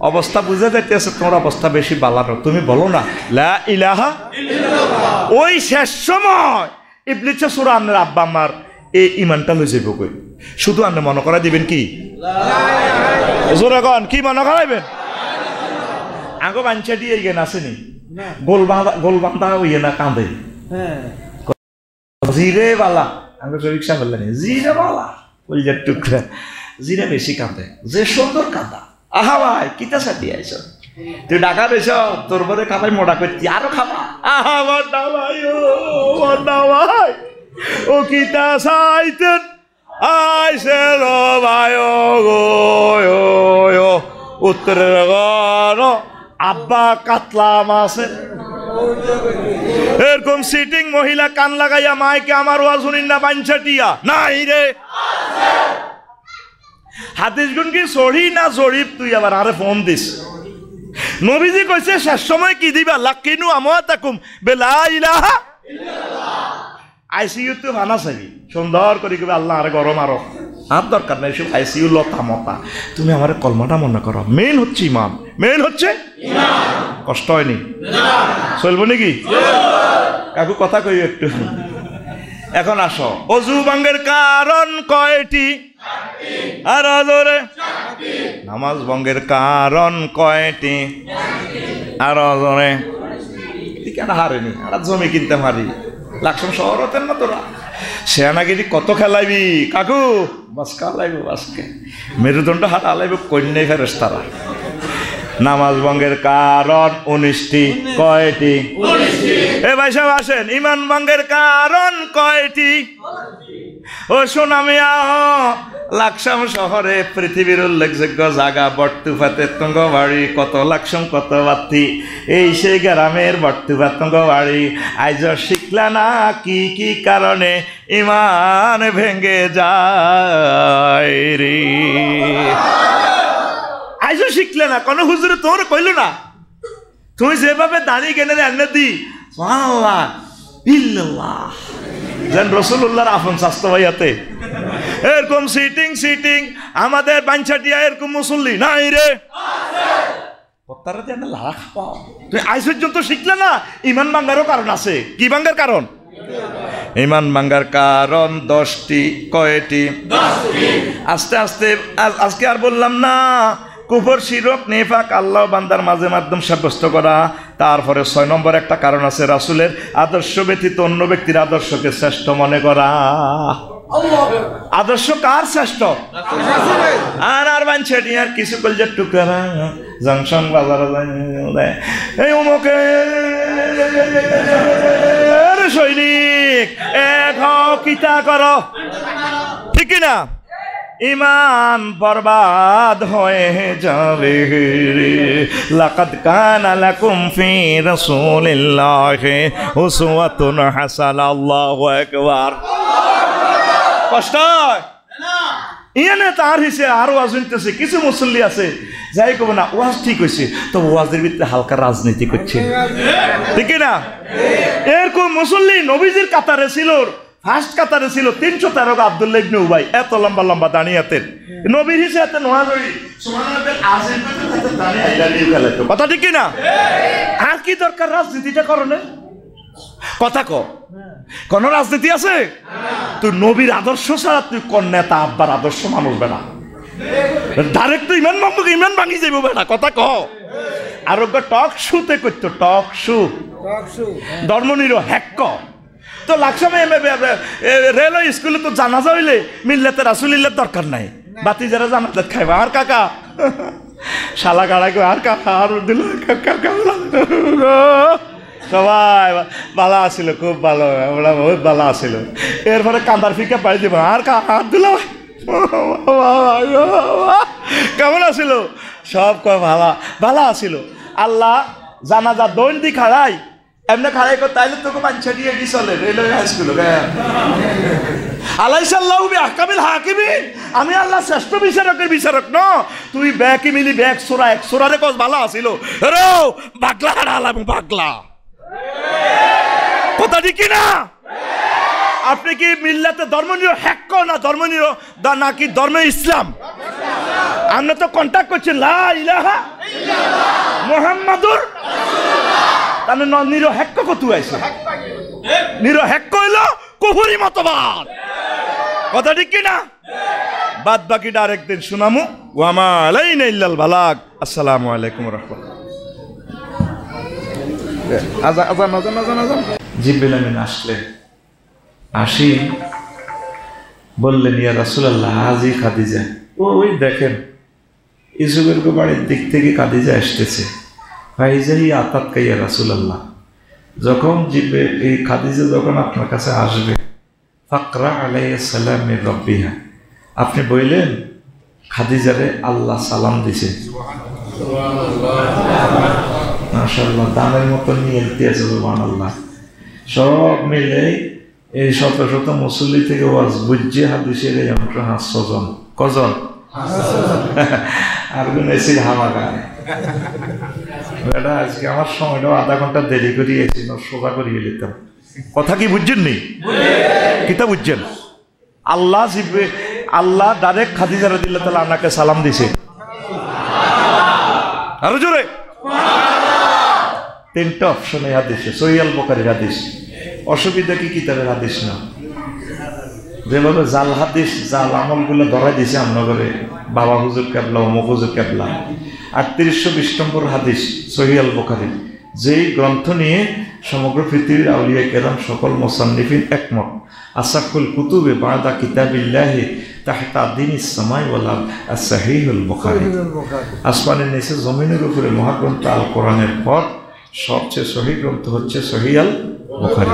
অবস্থা বুঝে যাইতেছে তোমার অবস্থা বেশি বালানো, তুমি বলো না লা ইলাহা ইল্লাল্লাহ। ওই শেষ সময় ইবলিচ্ছা সূরা আপনার আব্বা আমার এই ইমানটা লই যাইব কই, শুধু আপনি মনে করা দিবেন কি জোরে কন কি মনে করাইবেন, আগো বাঞ্চা দিয়ে গেন আসেনি গোল বান্ধা হইয়ে না কাঁদে জিরে বালা আগে রিক্সা বললেন জিরে বালা কলজার টুকরা, জিরে বেশি কাঁদে যে সুন্দর কাঁদা, আহা ভাই কিতা সাথে আইছ তুই ঢাকা বেশ তোর পরে খাবাই মোটা করছি আরো খাবা, আহা বড়া ভাই ও বড়া ভাই ও কিতা সাইতেন আইসে লো ভাই ও গো উত্তরের গান আব্বা কাতলা মাছের এরকম সিটিং মহিলা কান লাগাইয়া মাইকে আমার ওয়াজ শুনিন না বাঞ্চাটিয়া নাই রে হাদিস গুণ কি সহি না জরিফ, তুই আবার আরে ফোন দিস। নবীজি কইছে শেষ সময় কি দিবা লাকিনু আমাতাকুম বিলা ইলাহা ইল্লাল্লাহ, আইসিইউ তো ভানা চাবি সুন্দর করে কবে আল্লাহ আরে গরম আরো আর দরকার নাই সব আইসিইউ লতা মতা, তুমি আমার কলমাটা মনে করো, মেইন হচ্ছে ইমান, মেইন হচ্ছে ইমান, কষ্ট হয়নি চলবো নাকি কাকু কথা কই একটু। এখন আসো অজু ভঙ্গের কারণ কয়টি, আর জোরে নামাজ ভঙ্গের কারণ কয়টি, আর জোরে কেন হারেনি, আর জমি কিনতে হারি, লাকসাম শহর হতেন না তোরা, সেনাগিরি কত খেলাইবি কাকু, বাসকা লাইব, বাসকে মেরুদণ্ড হাত আলাইব কন্যাই ফেরেস তারা। নামাজ ভঙ্গের কারণ 19টি, কয়টি? এ ভাই সাহেব আসেন, ইমান ভঙ্গের কারণ কয়টি? ও সোনামিয়া, লাকসাম শহরে পৃথিবীর উল্লেখযোগ্য জায়গা বট্টুফাতে তুঙ্গবাড়ি, কত লাকসাম কত বাতি, এই সেই গ্রামের বট্টুফা তুঙ্গবাড়ি। আইজ শিখলা না কি কি কারণে ইমান ভেঙ্গে যায় রে, আইজও শিখলে না, কোনো হুজুরে তোর কইল না, তুমি যেভাবে দাঁড়িয়ে কেনে এনে দি সুবহানাল্লাহ ইল্লাল্লাহ যেন রাসূলুল্লাহর আপন স্বাস্থ্য ভাইয়াতে এরকম সিটিং আমাদের বাঞ্ছাটিয়া এরকম মুসল্লি নাই রে, কথাটা যেন লাখ পাও। তুমি আজ পর্যন্ত শিখলে না, ইমান ভাঙ্গারও কারণ আছে। কি ভাঙ্গার কারণ? ইমান ভাঙ্গার কারণ 10টি, কয়টি? আস্তে আস্তে আজকে আর বললাম না। কুফর, শিরক, নিফাক, আল্লাহ বান্দার মাঝে মাধ্যম সাব্যস্ত করা। তারপরে 6 নম্বর একটা কারণ আছে, রাসূলের আদর্শ ব্যতীত অন্য ব্যক্তির আদর্শকে শ্রেষ্ঠ মনে করা। আদর্শ কার শ্রেষ্ঠ? আর বানছে আর কিছু কলজের টুকরা জংশন বাজার এই অমুকে সৈনিক এক কিতা করো, ঠিক না? ইমান বরবাদ হয়ে যাবে। লাকাদ কানা লাকুম ফি রাসূলিল্লাহি উসওয়াতুন হাসানাহ। আল্লাহু আকবার। কষ্ট ইয়ানে তার হিসে আর ওয়াজ হইতেছে, কিছু মুসল্লি আছে যাই কব না ওয়াজ ঠিক হয়েছে, তো ওয়াজের ভিতরে হালকা রাজনীতি করছে, ঠিক না? এরকম মুসল্লি নবীজির কাতারে ছিল, ফার্স্ট কাতারে ছিল 313 আব্দুল্লাহ ইবনে উবাই, এত লম্বা লম্বা দাঁড়িয়েতেন নবীর হিসেবে নোয়াজরি সুবহানাল্লাহ আযীম পেতে দাঁড়িয়ে ফেলে, তো কথা ঠিক না? আর কি দরকার রাজনীতিটা করনে? কথা ক, কোন রাজনীতি আছে? তুই নবীর আদর্শ ছাড়া তুই কোন নেতা আব্বার আদর্শ মানুষ বেড়া, ডাইরেক্ট তুই ইমান ভাঙি যাইব বেড়া, কথা ক। আর টক শুতে করতো, টক শু ধর্মনির হ্যাক তো লাকসামে রেলওয়ে স্কুলে তো জানাজা হইলে মিল্লাতে রাসূলিল্লাহর দরকার নাই, বাতি যারা জানাজা খাইবা আর কাকা শালা গাড়াকে আর কাকা আর দিল সবাই ভালো আসিল, খুব ভালো, বহুত ভালো আসিল। এরপরে কান্দার ফিকা পাই দিব আর হাত দিল কেমন আসিল, সব ভালো আসিল। আল্লাহ জানাজা দৈনিক খাড়াই এমনি খাড়াই কর, তাইলে তোকে বাঞ্ছা দিয়ে কি চলে রেলওয়ে হাই স্কুল। আলাইসাল্লাহু বিআহকামিল হাকিমিন, আমি আল্লাহ শ্রেষ্ঠ বিচারকের বিচারক ন। তুই ব্যাকি মিলি ব্যাক সোরা এক সোরারে কস ভালো আসিল রে পাগলা হারালাম পাগলা, কথা ঠিক না? আপনি কি মিল্লাতে ধর্মনির হ্যাক না ধর্মনির নাকি ধর্মে ইসলাম? আমরা তো কন্ট্যাক্ট করছি লা ইলাহা ইল্লাল্লাহ মুহাম্মাদুর রাসূলুল্লাহ, তাহলে নির হ্যাক কত আইছে? নির হ্যাক হইল কুফরি মতবাদ, কথা ঠিক না? বাদ বাকিটা আরেকদিন শুনামু। ওয়া মা আলাইনা ইল্লাল বালাগ। আসসালামু আলাইকুম ওয়া রাহমাতুল্লাহ। আজান জিবরিল আমিন আসলেন, আসি বললেন ইয়া রাসূলুল্লাহ হাজি খাদিজা। ওই দেখেন ইসুবের বাড়ির দিক থেকে খাদিজা আসতেছে। ফাইজাহি আতাতকা ইয়া রাসূলুল্লাহ, যখন জিবরিল এই খাদিজা যখন আপনার কাছে আসবে ফাকরা আলাইহিস সালাম মির রাব্বিহা, আপনি বললেন খাদিজারে আল্লাহ সালাম দিছে। মাশাআল্লাহ, দানের মতো নিয়ে দিয়েছে সুবহানাল্লাহ। সব মিলে এই শত শত মুসল্লি থেকে ওয়াজ বুঝছে হাদিসের এই অংশ 500 জন। কজন? আর গুনেছিল হামাকা বেটা। আজকে আমার সময়টাও আধা ঘন্টা দেরি করিয়েছি, সোজা করিয়ে নিতাম। কথা কি বুঝছেন নি? কিতা বুঝছেন? আল্লাহ জিব্বে আল্লাহ ডাইরেক্ট খাদিজা রাদিয়াল্লাহু তাআলা আনহাকে সালাম দিছে। আরো জোরে। 3টা অপশনে হাদিস, সহিহ আল বুখারীর হাদিস। অসুবিধা কি কিতাবের হাদিস না, যেভাবে জাল হাদিস জাল আমলগুলো ধরাই দিছে আমনগরে বাবা হুজুর কেবলা অমুক হুজুর কেবলা। 3820 নম্বর হাদিস সহিহ আল বুখারী, যেই গ্রন্থ নিয়ে সমগ্র পৃথিবীর আউলিয়া কেরাম সকল মুসান্নিফিন একমত আসাকুল কুতুবে বাদা কিতাবিল্লাহি তাহতা দিনিস সামাই ওয়াল আরদ as-সাহিহুল বুখারী। আসমানের নিচে জমিনের উপরে মহাগ্রন্থ আল কোরআনের পর সবচেয়ে সহিহ গ্রন্থ হচ্ছে সহিহ আল বুখারী।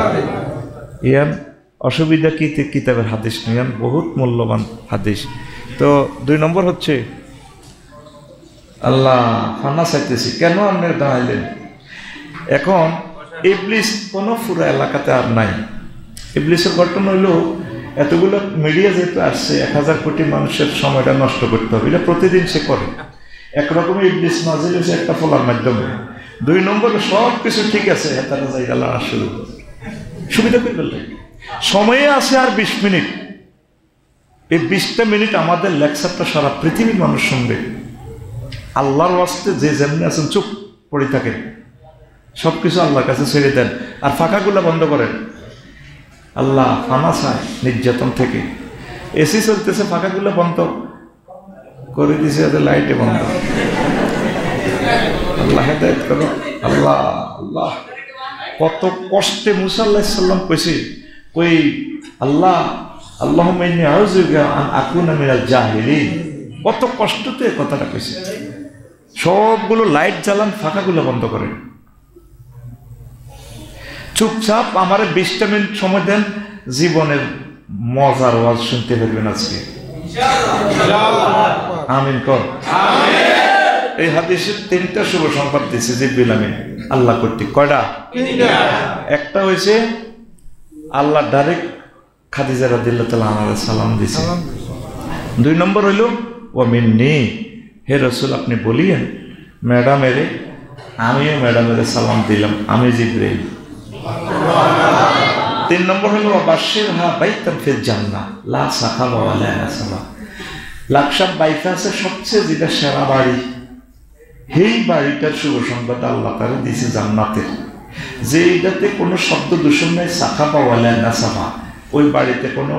ইয়ান অসুবিধা কি কিতাবের হাদিস নিয়ান বহুত মূল্যবান হাদিস। তো 2 নম্বর হচ্ছে আল্লাহ ফানা চাইতেছি কেন আপনি দাঁড়াইলেন। এখন ইবলিস কোনো পুরো এলাকাতে আর নাই। ইবলিসের ঘটনা হইল এতগুলো মিডিয়া যেহেতু আসছে 1000 কোটি মানুষের সময়টা নষ্ট করতে হবে, এটা প্রতিদিন সে করে। একরকমের ইবলিস নাজিল হয়েছে একটা ফলার মাধ্যমে। 2 নম্বরে সব কিছু ঠিক আছে, তারা যাই আল্লাহ আসলে সুবিধা করে ফেললে সময়ে আছে আর 20 মিনিট। এই 20টা মিনিট আমাদের লেকচারটা সারা পৃথিবীর মানুষ শুনবে। আল্লাহর ওয়াস্তে যে যেমনি আছেন চুপ পড়ে থাকেন, সব কিছু আল্লাহর কাছে ছেড়ে দেন আর ফাঁকাগুলো বন্ধ করেন। আল্লাহ ফানা চায় নির্যাতন থেকে। এসি চলতেছে, ফাঁকাগুলো বন্ধ করে দিছে, লাইটে বন্ধ। আল্লাহ হেদায়েত করো। আল্লাহ আল্লাহ কত কষ্টে মুসা আলাইহিস সালাম কইছে, কই আল্লাহ আল্লাহুম্মা ইন্নী আউযু বিকা আন আকুনা মিনাল জাহিলিন। কত কষ্টতে কথাটা কইছে। সবগুলো লাইট জ্বালান, ফাঁকাগুলো বন্ধ করেন, চুপচাপ আমারে 20টা মিনিট সময় দেন, জীবনের মজার ওয়াজ শুনতে পারবেন আজকে ইনশাআল্লাহ। আমিন কর। আমিন। এই হাদিসের 3টা শুভ সংবাদ দিয়েছে জিবরিল আমিন আল্লাহ কর্তৃক। কয়টা? 3টা। একটা হয়েছে আল্লাহ ডাইরেক্ট খাদিজা রাদিয়াল্লাহু তাআলা আনহা সালাম দিয়েছে। 2 নম্বর হইল ওয়া মিন্নি, হে রাসূল আপনি বলিয়েন ম্যাডামেরে, আমিও ম্যাডামেরে সালাম দিলাম, আমি জিবরিল। 3 নম্বর হলো বাশশিরহা বাইতান ফিল জান্নাহ লা সাখাবা ওয়ালা নাসাবা। লাকসাম বাইতে আছে সবচেয়ে যেটা সেরা বাড়ি, এই বাড়িটার শুভ সংবাদ আল্লাহ তাআলা দিয়েছে জান্নাতের, যে এটাতে কোনো শব্দ দূষণ নাই, সাখাবা ওয়ালা নাসাবা। ওই বাড়িতে কোনো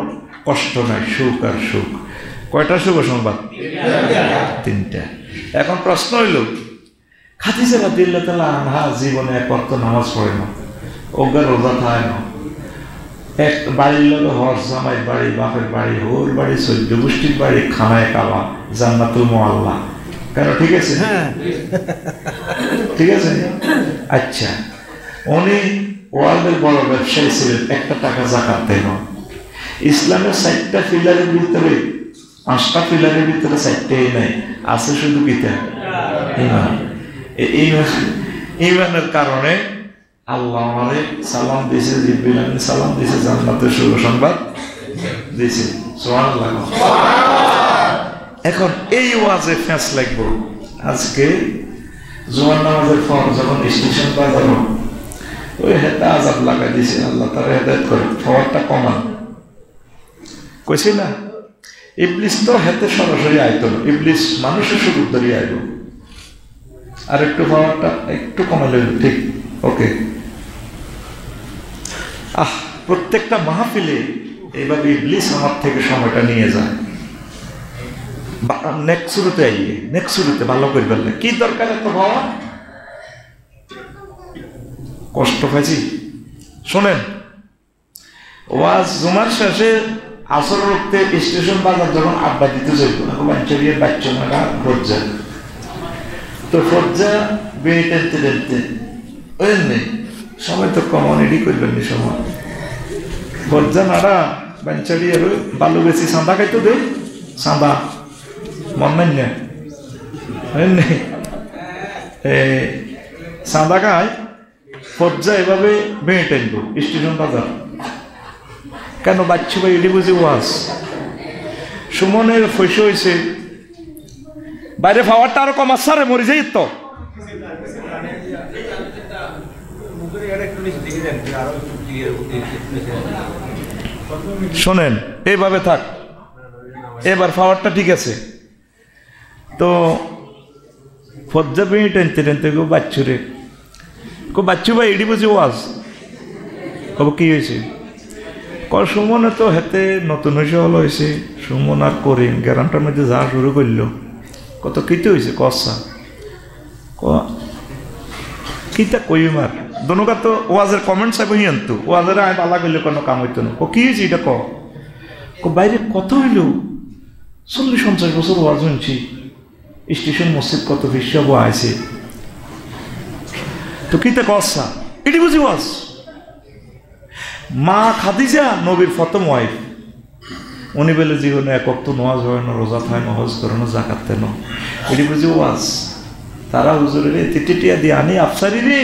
কষ্ট নাই, সুখ আর সুখ। কয়টা শুভ সংবাদ? 3টা। এখন প্রশ্ন হইল খাদিজা রাদিয়াল্লাহু তাআলা আনহা জীবনে এক ওয়াক্ত নামাজ পড়ে না, ওগা রোজা খায় না, এক বাড়ির লোক হজ জামাই বাড়ি, বাপের বাড়ি, ওর বাড়ি, 14 গোষ্ঠীর বাড়ি, খানায় কাবা, জান্নাতুল মুআল্লা। কেন? ঠিক আছে, ঠিক আছে। আচ্ছা, উনি ওয়ার্ল্ডের বড় ব্যবসায়ী ছিলেন, একটা টাকা জাকাত দেন। ইসলামের 4টা পিলারের ভিতরে 5টা পিলারের ভিতরে 4টাই নাই, আছে শুধু কিতাব ঈমান। ঈমানের কারণে আল্লাহ আমারে সালাম দিয়েছে, জিবরিল আমিন সালাম দিয়েছে, জান্নাতের শুভ সংবাদ দিয়েছে। সুবহানাল্লাহ। এখন এই ওয়াজে ফেঁস লাগবো। আজকে জুমার নামাজের পর যখন স্টেশন বাজানো, ওই হেতা আজাব লাগাই দিয়েছে, আল্লাহ তারা হেদায়েত করে, পাওয়ারটা কমান। কইছি না ইবলিস তো হেতে সরাসরি আইতো না, ইবলিস মানুষের শুরু ধরিয়ে আইব, আর একটু পাওয়ারটা একটু কমালে ঠিক ওকে। প্রত্যেকটা মাহফিলে এইভাবে ইবলিস আমার থেকে সময়টা নিয়ে যায়। নেক্সট শুরুতে আইয়ে, নেক্সট শুরুতে ভালো করে বললে কি দরকার এত ভাবা, কষ্ট পাইছি। শোনেন, ওয়াজ জুমার শেষে আসর রক্তে স্টেশন বাজার যখন আড্ডা দিতে যাইব, বাচ্চারিয়ে বাচ্চা মেয়েরা ফজ্জা, তো ফজ্জা বেয়ে টেনতে টেনতে ওই নেই সময় তো কমন এডি করবেন নি সময়। ফজ্জা নাড়া বাচ্চারিয়ে বালু বেশি সাঁদা খাইতো দে, সাঁদা মন নাই না নেই সাঁদা খায়, ফজ্জা এভাবে বেয়ে টেনব স্টেশন বাজার। কেন? বাচ্চু ভাই এটি বুঝি ওয়াজ সুমনের ফসে হয়েছে, বাইরে পাওয়ারটা আরো কম আসারে মরি যাই তো। শোনেন, এইভাবে থাক, এবার পাওয়ারটা ঠিক আছে। তো ফজ্জা পেয়ে টেনতে টেনতে গো বাচ্চুরে, বাচ্চু ভাই এটি বুঝি ওয়াজ, কব কি হয়েছে? সুমনে তো হেতে নতুন হয়েছে, হলো হয়েছে সুমন আর করিম গ্যারান্টার মধ্যে যা শুরু করলো, কত কিতে হয়েছে কসা কিতা কইমার দনুকা তো ওয়াজের কমেন্ট চাইব হিয়ন্তু ওয়াজের আয় পালা করলে কোনো কাম হইতো না কি হয়েছে এটা বাইরে কত হইল 40-50 বছর ওয়াজ শুনছি স্টেশন মসজিদ কত বিশ্ব আছে তো কিতা কসা এটি বুঝি ওয়াজ মা খাদিজা নবীর প্রথম ওয়াইফ উনি বলে জীবনে এক ওয়াক্ত নামাজ হয় না রোজা থাকে না হজ করে না জাকাত দেন এটি বুঝি ওয়াজ তারা হুজুরের এতে টিটিয়া দিয়ে আনি আফসারি রে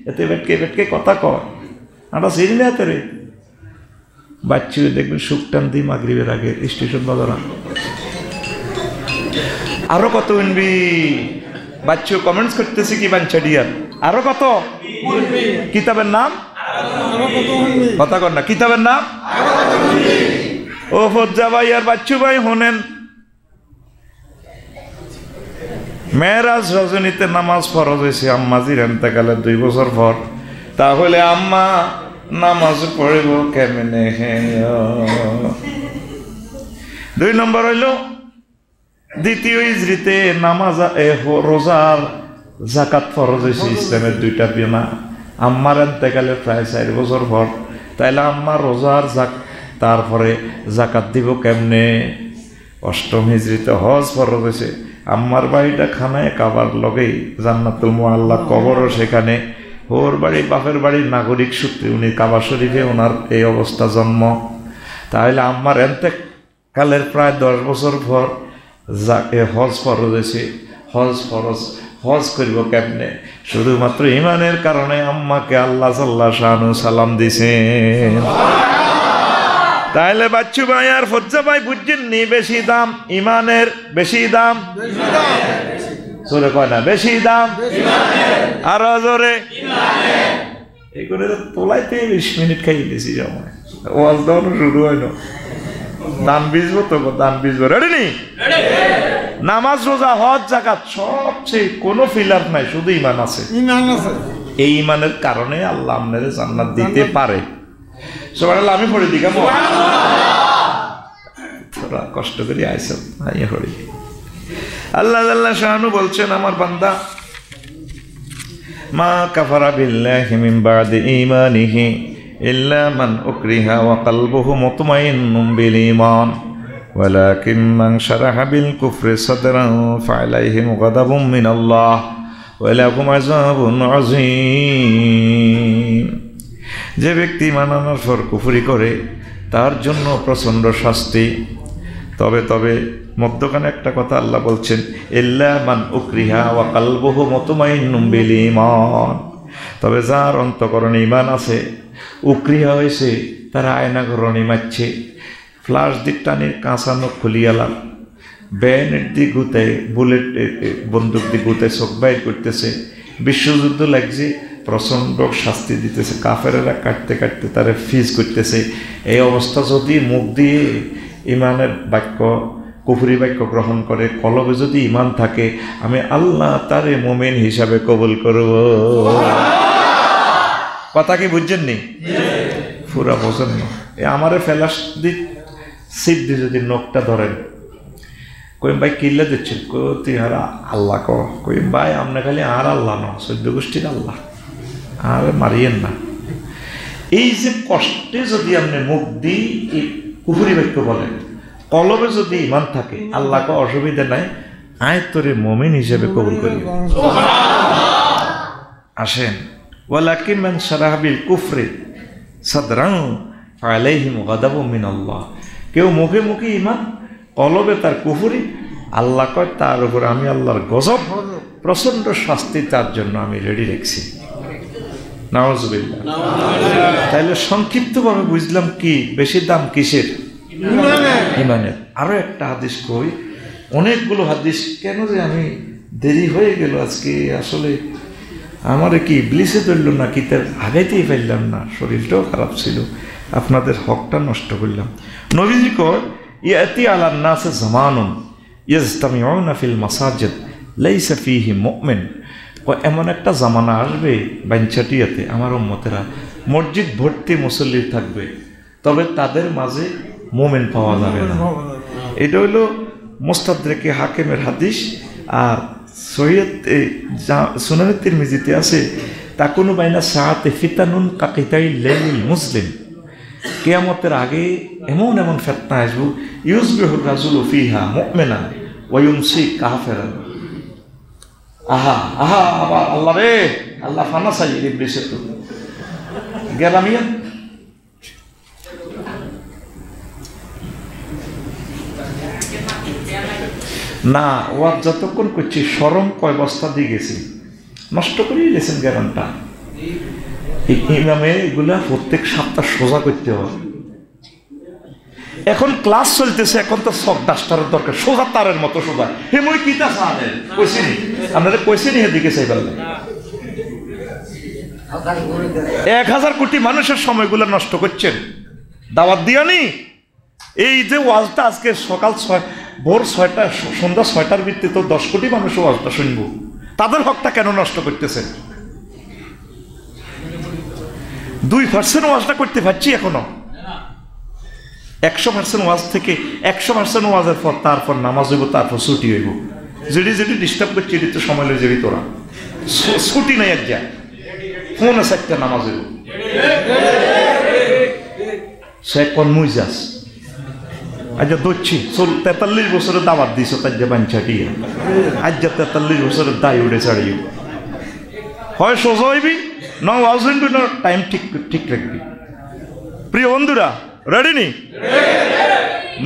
এতে বেটকে কথা কয় আমরা সিরি না এতে রে বাচ্চু দেখবেন সুখ টান দিই মাগরিবের আগে স্টেশন বাজার আরো কত উনবি বাচ্চু কমেন্টস করতেছি কি বাঞ্চা ডিয়ার আরো কত কিতাবের নাম কথা কর না কিতাবের নাম ও ফজ্জা ভাই আর বাচ্চু ভাই হনেন মেয়েরাজ রজনীতে নামাজ ফরজ হয়েছে আম্মাজির এন্তেকালে 2 বছর পর তাহলে আম্মা নামাজ পড়িব কেমনে 2 নম্বর হইল দ্বিতীয় ইজরিতে নামাজ রোজার জাকাত ফরজ হয়েছে ইসলামের 2টা বিনা আম্মার এন্তেকালে প্রায় 4 বছর পর তাইলে আম্মা রোজার তারপরে জাকাত দিব কেমনে 8ম হিজরিতে হজ ফরজ হয়েছে আম্মার বাড়িটা খানায় কাবার লগেই জান্নাতুল মুআল্লা কবরও সেখানে ওর বাড়ি বাপের বাড়ির নাগরিক সূত্রে উনি কাবা শরীফে ওনার এই অবস্থা জন্ম তাহলে আম্মার এন্তেকালের প্রায় 10 বছর পর হজ ফরজ হয়েছে হজ করব কেমনে শুধুমাত্র ইমানের কারণে আম্মাকে আল্লাহ সাল্লাহ শানু সালাম দিছেন তাহলে বাচ্চু ভাই আর ফজ্জা ভাই বুঝছেননি বেশি দাম ইমানের বেশি দাম জোরে কয় না বেশি দাম আরো জোরে এগুলো তোলাইতে 20 মিনিট খাই দিয়েছি সময় ওয়াজ দাও শুরু হয় না দান বীজবো তো দান বীজবো রেডি নি নামাজ রোজা হজ জাকাত সবচেয়ে কোনো ফিলার নাই শুধু ইমান আছে এই ইমানের কারণে আল্লাহ আপনাদের জান্নাত দিতে পারে সুবহানাল্লাহ আমি পড়ে দিই কেমন তোরা কষ্ট করে আইসো আইয়া পড়ি আল্লাহ আল্লাহ শাহানু বলছেন আমার বান্দা মা কাফারা বিল্লাহি মিন বাদি ঈমানিহি ইল্লা মান উকরিহা ওয়া কলবুহু মুতমাইন্নুম বিল ঈমান ওয়ালাকিন মান শারাহা বিল কুফরি সাদরান ফাআলাইহিম গাদাবুম মিনাল্লাহ ওয়া লাহুম আযাবুন আযীম যে ব্যক্তি মানানোর পর কুফরি করে তার জন্য প্রচণ্ড শাস্তি তবে মধ্যখানে একটা কথা আল্লাহ বলছেন ইল্লা মান উকরিহা ওয়া কলবুহু মুতমাইন্নুম বিল ঈমান তবে যার অন্তঃকরণে ঈমান আছে উকরিহা হয়েছে তারা আয়নাঘরণে মারছে ফ্লাশ দিক টানির কাঁচা নখ খুলিয়ালাম ব্যানের দিক গুতে বুলেট বন্দুক দিক গুতে চোখ বাইর করতেছে বিশ্বযুদ্ধ লাগছে প্রচণ্ড শাস্তি দিতেছে কাফেরেরা কাটতে তারা ফিজ করতেছে এই অবস্থা যদি মুখ দিয়ে ইমানের বাক্য কুফরি বাক্য গ্রহণ করে কলবে যদি ইমান থাকে আমি আল্লাহ তারে মুমিন হিসাবে কবুল করব কথা কি বুঝছেন নি পুরা বোঝেন না আমারে ফেলাস দিক সিট দিয়ে যদি নখটা ধরেন কইম ভাই কিল্লা দিচ্ছেন তুই আর আল্লাহ কইম ভাই আপনি খালি আর আল্লাহ ন 14 গোষ্ঠীর আল্লাহ আর মারিয়েন না এই যে কষ্টে যদি আপনি মুখ দিই কুফরি বাক্য বলেন কলবে যদি ইমান থাকে আল্লাহকে অসুবিধা নাই আয় তোরে মুমিন হিসেবে কবুল করি আসেন ওয়ালাকিন মান শারাহা বিল কুফরি সাদরান ফাআলাইহিম গাদাবুম মিনাল্লাহ কেউ মুখে মুখে ইমান কলবে তার কুফরি আল্লাহ কয় তার উপর আমি আল্লাহর গজব প্রচণ্ড শাস্তি তার জন্য আমি রেডি রেখেছি নাউজুবিল্লাহ তাইলে সংক্ষিপ্তভাবে বুঝলাম কি বেশি দাম কিসের ইমানের আরো একটা হাদিস কই অনেকগুলো হাদিস কেন যে আমি দেরি হয়ে গেল আজকে আসলে আমারে কি ইবলিসে ধরল না কি তার আগাইতেই পারলাম না শরীরটাও খারাপ ছিল আপনাদের হকটা নষ্ট করলাম নবীজি কয় ইয়াতি আলান নাসে জামানুন ইয়াজতামিউনা ফিল মাসাজিদ লাইসা ফীহি মুমিন এমন একটা জামানা আসবে বাঞ্ছাটিয়াতে আমার উম্মতেরা মসজিদ ভর্তি মুসল্লি থাকবে তবে তাদের মাঝে মুমিন পাওয়া যাবে না এটা হইল মুস্তাদরেকে হাকিমের হাদিস আর সহিহ সুনানে তিরমিজিতে আছে তাকুনু বাইনা সাআতি ফিতানুন কাকিতাই লাইলিল মুসলিম, কিয়ামতের আগে এমন এমন ফিতনা আসবে, ইউসবিহুর রাজুলু ফিহা মুমিনান ওয়া ইউমসি কাফিরান। আহা আহা, আবার আল্লাহ রে, আল্লাহ ফানা চাই ইবলিসের তো গেলামিয়া। না, ওয়াজ যতক্ষণ করছি শরম কয় বস্তা দিয়ে গেছি, নষ্ট করেই গেছেন জ্ঞানটা। ইমামে এগুলা প্রত্যেক সপ্তাহ সোজা করতে হবে। এখন ক্লাস চলতেছে, এখন তো সব ডাস্টারের দরকার, সোজা তারের মতো সোজা। হে মই কিতা সাহেব কইছি নি, আপনারা কইছি নি এদিকে চাই পারলেন 1000 কোটি মানুষের সময়গুলো নষ্ট করছেন দাওয়াত দিয়া নি। এই যে ওয়াজটা আজকে সকাল ভোর 6টা সন্ধ্যা 6টার ভিত্তিতে তো 10 কোটি মানুষ ওয়াজটা শুনবো, তাদের হকটা কেন নষ্ট করতেছেন? 2% ওয়াজটা করতে পারছি এখনো। 100% ওয়াজ থেকে 100% ওয়াজের পর তারপর নামাজ হইব, তারপর ছুটি হইব। যেটি যেটি ডিস্টার্ব করছে এটি তো সময় লয়ে যাবি তোরা, ছুটি নাই এক যা ফোন আছে একটা নামাজ হইব। সে কোন মুই যাস আজ ধরছি 43 বছরের দাওয়াত দিছ, তার যে বাঞ্চাটি আজ 43 বছরের দায় উঠে ছাড়িয়ে হয় সোজা হইবি, না ওয়াজ হইবি, না টাইম ঠিক রাখবি। প্রিয় বন্ধুরা, রেডি নি?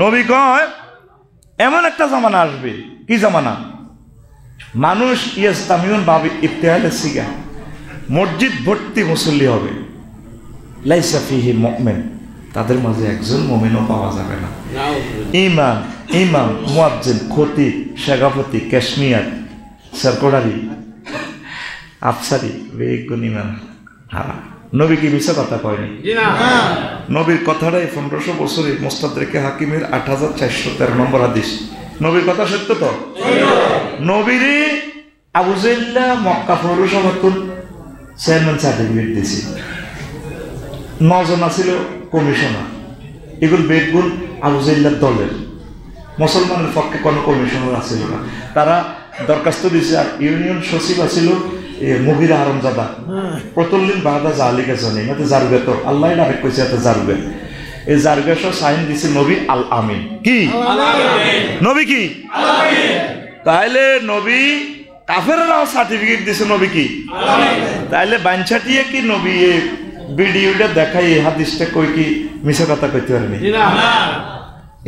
নবী কয় এমন একটা জামানা আসবে, কি জামানা? মানুষ ইস্তামিউন ভাবে ইফতিহালে সিগা, মসজিদ ভর্তি মুসল্লি হবে, লাইসা ফিহি মুমিন, তাদের মাঝে একজন মুমিনও পাওয়া যাবে না। ইমাম মুয়াজ্জিন খতিব শেখাফতি ক্যাশমিয়ার সরকোডারি আফসারি বেগুন ইমান হারা। নবী কি মিশা কথা কয়নি? নবীর কথাটাই 1500 বছরে মুস্তাদরেকে হাকিমের 8413 নম্বর হাদিস। নবীর কথা সত্য তো? নবীরে আবু জাইল্লা মক্কা পৌরসভার চেয়ারম্যান সার্টিফিকেট দিয়েছে, 9 জন ছিল কমিশনার। এগুলো বেগুন আবু জাইল্লার দলের, মুসলমানের পক্ষে কোনো কমিশনার আছিল না। তারা দরখাস্ত দিয়েছে। আর ইউনিয়ন সচিব আছিল মুগিরা হারমজাদা, প্রতল্লিন বাহাদা জালিকা জানি এতে জারুগে, তো আল্লাহ ডাইরেক্ট কইছে এতে জারুগে। এই জারুগে সহ সাইন দিছে নবী আল আমিন। কি নবী? কি তাইলে নবী কাফেররাও সার্টিফিকেট দিছে নবী কি? তাইলে বাঞ্ছাটিয়ে কি নবী ভিডিওটা দেখাই হাদিসটা কই কি মিছা কথা কইতে পারেনি?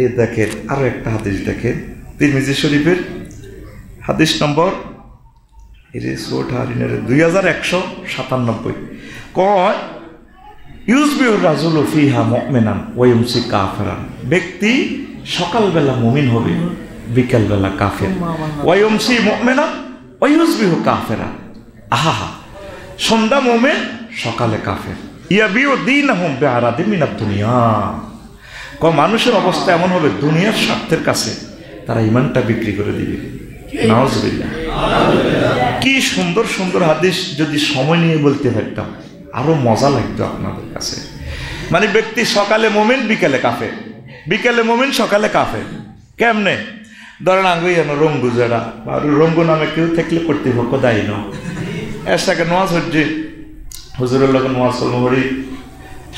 এ দেখেন আরো একটা হাদিস দেখেন, তিরমিজি শরীফের হাদিস নম্বর 2197 কয় ইউসবিহুর রাজুলু ফিহা মুমিনান ওয়া ইউমসি কাফিরান, ব্যক্তি সকালবেলা মুমিন হবে, বিকালবেলা কাফের। ওয়া ইউমসি মুমিনান ওয়া ইউসবিহু কাফিরান, আহা সন্ধ্যা মুমিন সকালে কাফের। ইয়াবিউ দীনহুম বিআরাদিন মিনাদ দুনিয়া, মানুষের অবস্থা এমন হবে দুনিয়ার স্বার্থের কাছে তারা ইমানটা বিক্রি করে দিবে। নাউজুবিল্লাহ। কি সুন্দর সুন্দর হাদিস, যদি সময় নিয়ে বলতে পারতাম আরো মজা লাগতো আপনাদের কাছে। মানে ব্যক্তি সকালে মুমিন বিকালে কাফের, বিকালে মুমিন সকালে কাফের। কেমনে? ধরেন আঙ্গুই রঙ্গু যারা রঙ্গু নামে কেউ থাকলে কর্তৃপক্ষ দায়ী ন এরটাকে নোয়াজ হচ্ছে হুজুরের লোক নোয়াজ হরি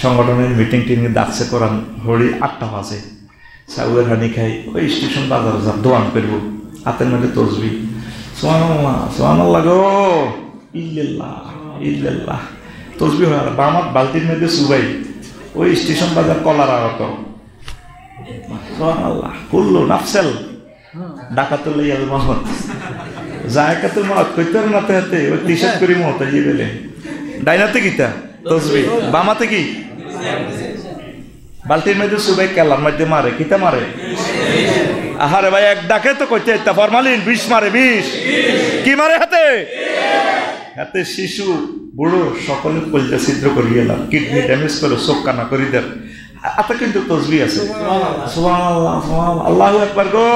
সংগঠনের মিটিং টিং ডাকছে করান হরি 8টা বাজে, সাউয়ের হানি খাই ওই স্টেশন বাজারে যা দোয়ান করবো, হাতের মধ্যে তসবি সুবহানাল্লাহ সুবহানাল্লাহ গো ইল্লাল্লাহ ইল্লাল্লাহ তসবি হয়। বামাত বালতির মধ্যে সুবাই ওই স্টেশন বাজার কলার আগত সুবহানাল্লাহ কুল্লু নাফসেল ডাকাতুল ইয়াল মাহমুদ জায়কাতুল মাহমুদ কইতে না হাতে ওই টি-শার্ট করি মত এই বেলে ডাইনাতে কিতা তসবি, বামাতে কি বালতির মধ্যে সুবাই কেলার মধ্যে মারে, কিতা মারে? আহারে ভাই এক ডাকে তো কইতে একটা ফরমালিন 20 মারে, 20 কি মারে হাতে? হাতে শিশু বুড়ো সকলে কলজা ছিদ্র করিয়ে এলাম, কিডনি ড্যামেজ করে চোখ কানা করি দেন। আতা কিন্তু তসবি আছে সুবহানাল্লাহ সুবহানাল্লাহ আল্লাহু আকবার গো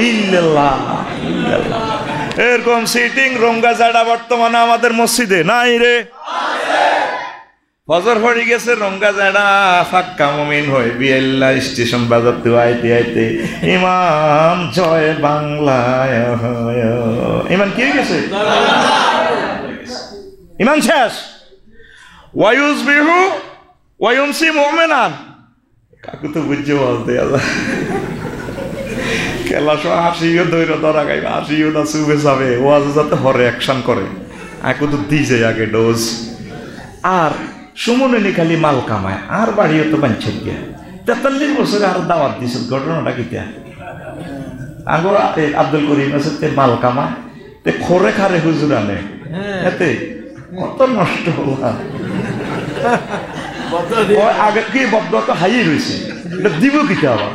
ইল্লাল্লাহ ইল্লাল্লাহ। এরকম সিটিং রঙ্গা জাডা বর্তমানে আমাদের মসজিদে নাই রে। ফজর পড়ে গেছে রঙ্গা জাডা ফাক্কা মুমিন হয়ে বিআল্লাহ স্টেশন বাজাতে আইতে আইতে ইমাম জয় বাংলা ইমান কি হয়ে গেছে? ইমান শেষ ওয়ায়ুসবিহু ওয়ায়ুমসি মুমিনান কাকু তো বুঝছে বলতে আল্লাহ খেলা সহ হাসিও দৈর ধরা গাইবে হাসিও না চুপে যাবে ওয়াজ যাতে হরে অ্যাকশন করে আকু তো দিছে আগে ডোজ আর সুমনে খালি মাল কামায় আর বাড়িও তো বাঞ্ছে গিয়া 43 বছরে আর দাওয়াত দিছিল ঘটনাটা কিতা আগো আব্দুল করিম আছে তে মাল কামায় তে খরে খারে হুজুর আনে এতে কত নষ্ট হলাম আগে কি বদ্ধ হাইয়ে রয়েছে এটা দিব কিতা আবার